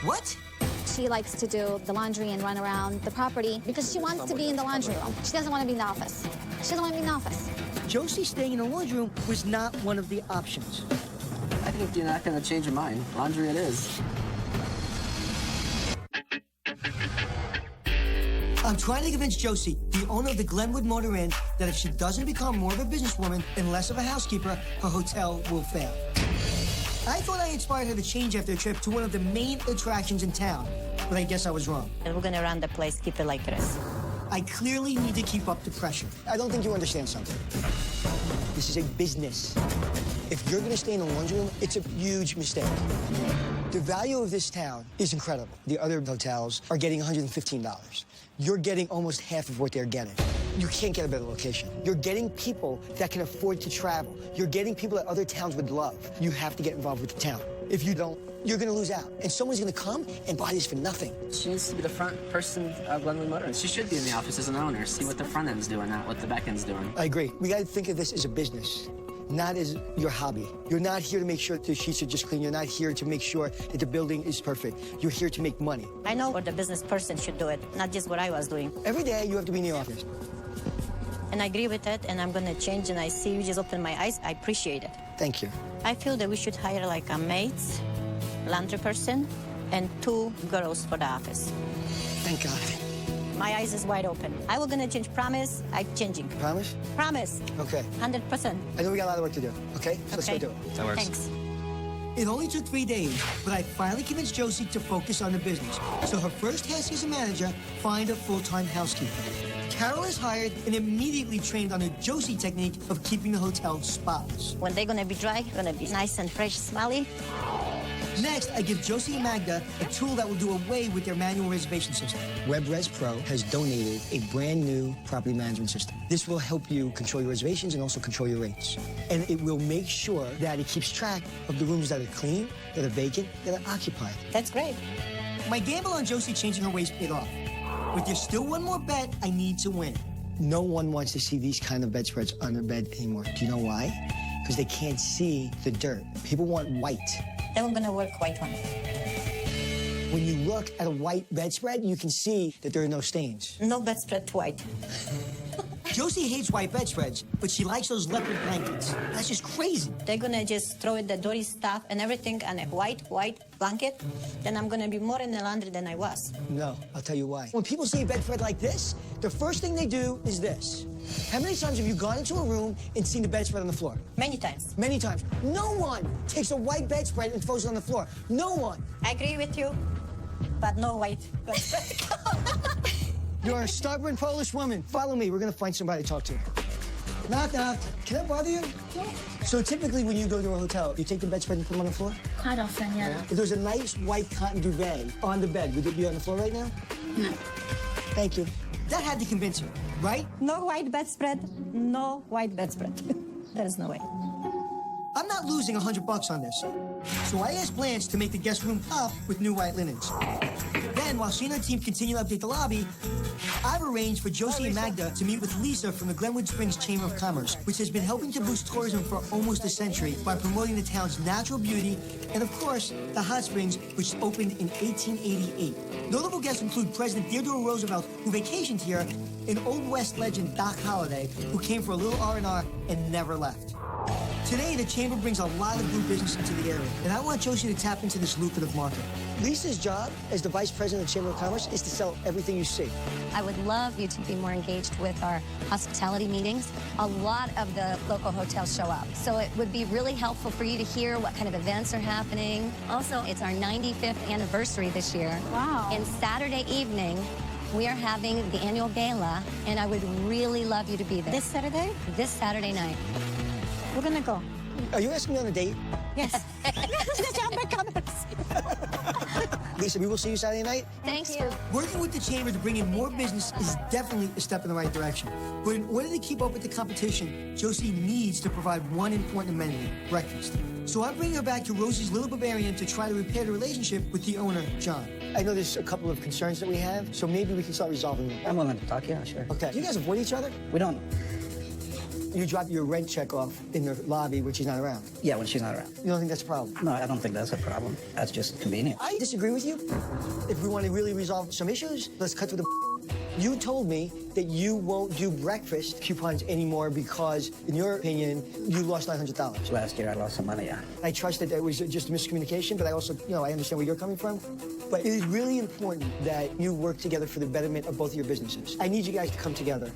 What? She likes to do the laundry and run around the property because she wants to be in the laundry room. She doesn't want to be in the office. She doesn't want to be in the office. Josie staying in the laundry room was not one of the options. I think you're not going to change your mind. Laundry it is. I'm trying to convince Josie, the owner of the Glenwood Motor Inn, that if she doesn't become more of a businesswoman and less of a housekeeper, her hotel will fail. I thought I inspired her to change after a trip to one of the main attractions in town, but I guess I was wrong. And we're gonna run the place, keep it like this. I clearly need to keep up the pressure. I don't think you understand something. This is a business. If you're gonna stay in the laundry room, it's a huge mistake. The value of this town is incredible. The other hotels are getting $115. You're getting almost half of what they're getting. You can't get a better location. You're getting people that can afford to travel. You're getting people that other towns would love. You have to get involved with the town. If you don't, you're gonna lose out. And someone's gonna come and buy this for nothing. She needs to be the front person of Glenwood Motors. She should be in the office as an owner, see what the front end's doing, not what the back end's doing. I agree. We gotta think of this as a business, not as your hobby. You're not here to make sure the sheets are just clean. You're not here to make sure that the building is perfect. You're here to make money. I know what the business person should do it, not just what I was doing. Every day you have to be in the office. And I agree with it, and I'm gonna change, and I see you just open my eyes. I appreciate it. Thank you. I feel that we should hire like a maid, laundry person, and 2 girls for the office. Thank God. My eyes is wide open. I will gonna change, promise, I'm changing. Promise? Promise. Okay. 100%. I know we got a lot of work to do, okay? So let's go do it. That works. Thanks. It only took 3 days, but I finally convinced Josie to focus on the business. So her first task as a manager, find a full-time housekeeper. Carol is hired and immediately trained on the Josie technique of keeping the hotel spotless. When they're gonna be dry, gonna be nice and fresh, smelly. Next, I give Josie and Magda a tool that will do away with their manual reservation system. WebRes Pro has donated a brand new property management system. This will help you control your reservations and also control your rates. And it will make sure that it keeps track of the rooms that are clean, that are vacant, that are occupied. That's great. My gamble on Josie changing her ways paid off. But there's still one more bet I need to win. No one wants to see these kind of bedspreads on their bed anymore. Do you know why? Because they can't see the dirt. People want white. Then we're gonna work white one. When you look at a white bedspread, you can see that there are no stains. No bedspread white. Josie hates white bedspreads, but she likes those leopard blankets. That's just crazy. They're gonna just throw the dirty stuff and everything on a white blanket. Then I'm gonna be more in the laundry than I was. No, I'll tell you why. When people see a bedspread like this, the first thing they do is this. How many times have you gone into a room and seen the bedspread on the floor? Many times. Many times. No one takes a white bedspread and throws it on the floor. No one. I agree with you, but no white bedspread. You're a stubborn Polish woman. Follow me. We're going to find somebody to talk to. Knock, knock. Can I bother you? No. So typically when you go to a hotel, you take the bedspread and put them on the floor? Quite often, yeah. If there's a nice white cotton duvet on the bed, would it be on the floor right now? No. Thank you. That had to convince her, right? No white bedspread. No white bedspread. There's no way. I'm not losing $100 on this. So I asked Blanche to make the guest room up with new white linens. Then, while she and her team continue to update the lobby, I've arranged for Josie and Magda to meet with Lisa from the Glenwood Springs Chamber of Commerce, which has been helping to boost tourism for almost a century by promoting the town's natural beauty and, of course, the hot springs, which opened in 1888. Notable guests include President Theodore Roosevelt, who vacationed here, and Old West legend Doc Holliday, who came for a little R&R and never left. Today, the Chamber brings a lot of new business into the area, and I want Josie to tap into this lucrative market. Lisa's job as the Vice President of the Chamber of Commerce is to sell everything you see. I would love you to be more engaged with our hospitality meetings. A lot of the local hotels show up, so it would be really helpful for you to hear what kind of events are happening. Also, it's our 95th anniversary this year. Wow. And Saturday evening, we are having the annual gala, and I would really love you to be there. This Saturday? This Saturday night. We're gonna go. Are you asking me on a date? Yes. The Chamber Commerce. Lisa, we will see you Saturday night. Thanks for working with the Chamber to bring in more business is definitely a step in the right direction. But in order to keep up with the competition, Josie needs to provide one important amenity, breakfast. So I'm bringing her back to Rosie's Little Bavarian to try to repair the relationship with the owner, John. I know there's a couple of concerns that we have, so maybe we can start resolving them. I'm willing to talk, yeah, sure. Okay. Do you guys avoid each other? We don't. You drop your rent check off in the lobby when she's not around. Yeah, when she's not around. You don't think that's a problem? No, I don't think that's a problem. That's just convenient. I disagree with you. If we want to really resolve some issues, let's cut to the. You told me that you won't do breakfast coupons anymore because, in your opinion, you lost $900. Last year, I lost some money, yeah. I trust that it was just a miscommunication, but I also, I understand where you're coming from. But it is really important that you work together for the betterment of both of your businesses. I need you guys to come together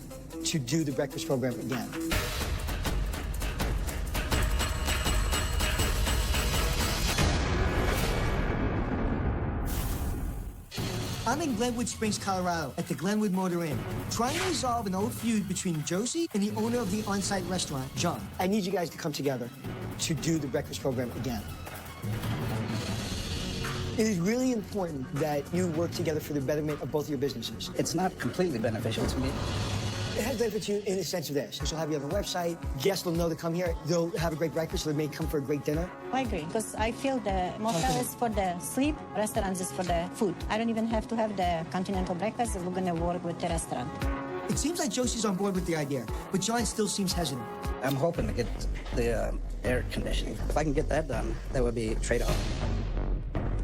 to do the breakfast program again. I'm in Glenwood Springs, Colorado, at the Glenwood Motor Inn, trying to resolve an old feud between Josie and the owner of the on-site restaurant, John. I need you guys to come together to do the breakfast program again. It is really important that you work together for the betterment of both of your businesses. It's not completely beneficial to me. It has benefit to you in the sense of this. She'll have you on the website. Guests will know to come here. They'll have a great breakfast, so they may come for a great dinner. I agree, because I feel the motel is for the sleep, restaurants is for the food. I don't even have to have the continental breakfast. We're going to work with the restaurant. It seems like Josie's on board with the idea, but John still seems hesitant. I'm hoping to get the air conditioning. If I can get that done, that would be a trade-off.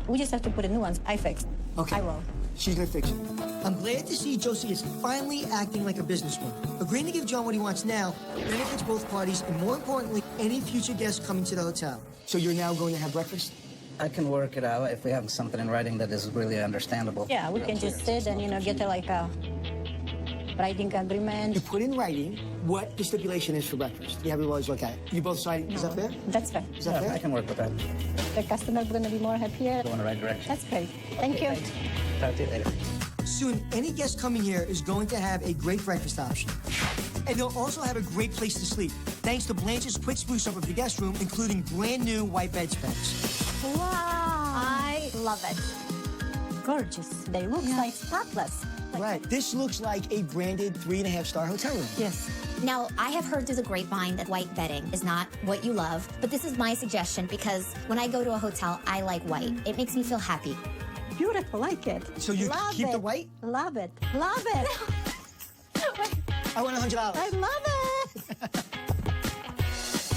We just have to put a new one. I fixed. Okay. I will. She's gonna fix it. I'm glad to see Josie is finally acting like a businesswoman, agreeing to give John what he wants now benefits both parties, and more importantly, any future guests coming to the hotel. So you're now going to have breakfast? I can work it out if we have something in writing that is really understandable. Yeah, we can just sit and, get a writing agreement. You put in writing what the stipulation is for breakfast. You have your lawyers look at it. You both sign. Is that fair? That's fair. Is that fair? I can work with that. The customer's going to be more happier. Go in the right direction. That's great. Thank you. Thanks. Talk to you later. Soon, any guest coming here is going to have a great breakfast option. And they'll also have a great place to sleep, thanks to Blanche's quick spruce up of the guest room, including brand new white bedspreads. Wow. I love it. Gorgeous. They look like spotless. Right. This looks like a branded 3.5-star hotel room. Yes. Now, I have heard through the grapevine that white bedding is not what you love, but this is my suggestion because when I go to a hotel, I like white. It makes me feel happy. Beautiful, like it. So you love keep it. the white? Love it. Love it. I want $100. I love it.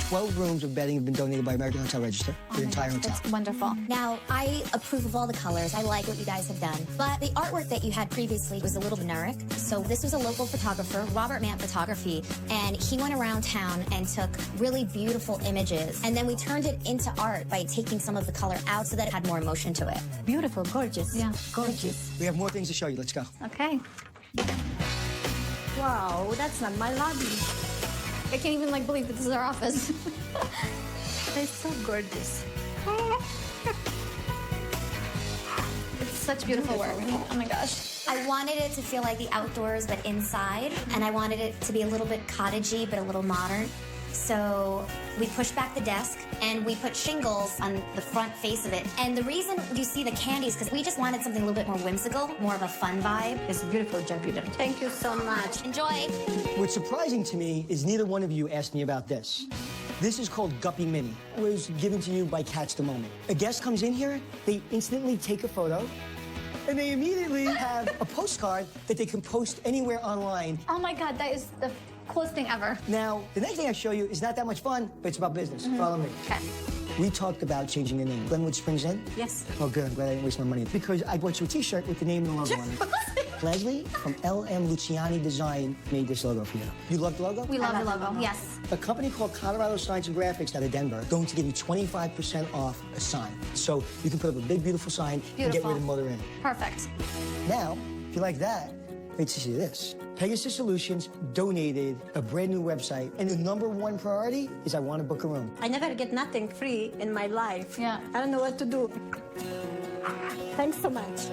12 rooms of bedding have been donated by American Hotel Register, the entire hotel. That's wonderful. Now, I approve of all the colors. I like what you guys have done. But the artwork that you had previously was a little generic. So this was a local photographer, Robert Mann Photography, and he went around town and took really beautiful images. And then we turned it into art by taking some of the color out so that it had more emotion to it. Beautiful, gorgeous. Yeah, gorgeous. We have more things to show you. Let's go. Okay. Wow, that's not my lobby. I can't even believe that this is our office. It's so gorgeous. It's such beautiful work. Oh my gosh. I wanted it to feel like the outdoors, but inside. And I wanted it to be a little bit cottagey, but a little modern. So we pushed back the desk and we put shingles on the front face of it. And the reason you see the candies, because we just wanted something a little bit more whimsical, more of a fun vibe. It's a beautiful job you done. Thank you so much. Enjoy. What's surprising to me is neither one of you asked me about this. This is called Guppy Mini. It was given to you by Catch the Moment. A guest comes in here, they instantly take a photo, and they immediately have a postcard that they can post anywhere online. Oh my God, that is the coolest thing ever. Now, the next thing I show you is not that much fun, but it's about business. Follow me. Okay. We talked about changing the name. Glenwood Springs Inn? Yes. Oh, good. I'm glad I didn't waste my money. Because I bought you a T-shirt with the name and the logo on it. Leslie from LM Luciani Design made this logo for you. You love the logo? We love the logo, yes. A company called Colorado Signs and Graphics out of Denver going to give you 25% off a sign. So you can put up a big, beautiful sign and get rid of Mother Inn. Perfect. Now, if you like that, wait to see this. Pegasus Solutions donated a brand new website, and the #1 priority is I want to book a room. I never get nothing free in my life. Yeah. I don't know what to do. Thanks so much.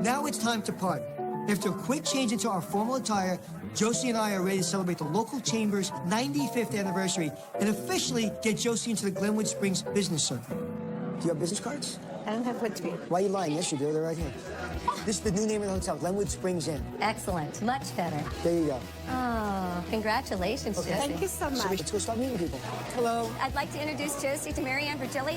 Now it's time to party. After a quick change into our formal attire, Josie and I are ready to celebrate the local chamber's 95th anniversary and officially get Josie into the Glenwood Springs business circle. Do you have business cards? I don't have what to be. Why are you lying? Yes, you do. They're right here. This is the new name of the hotel, Glenwood Springs Inn. Excellent. Much better. There you go. Oh, congratulations, Okay. Josie. Thank you so much. So let's go start meeting people. Hello. I'd like to introduce Josie to Marianne Virgilli.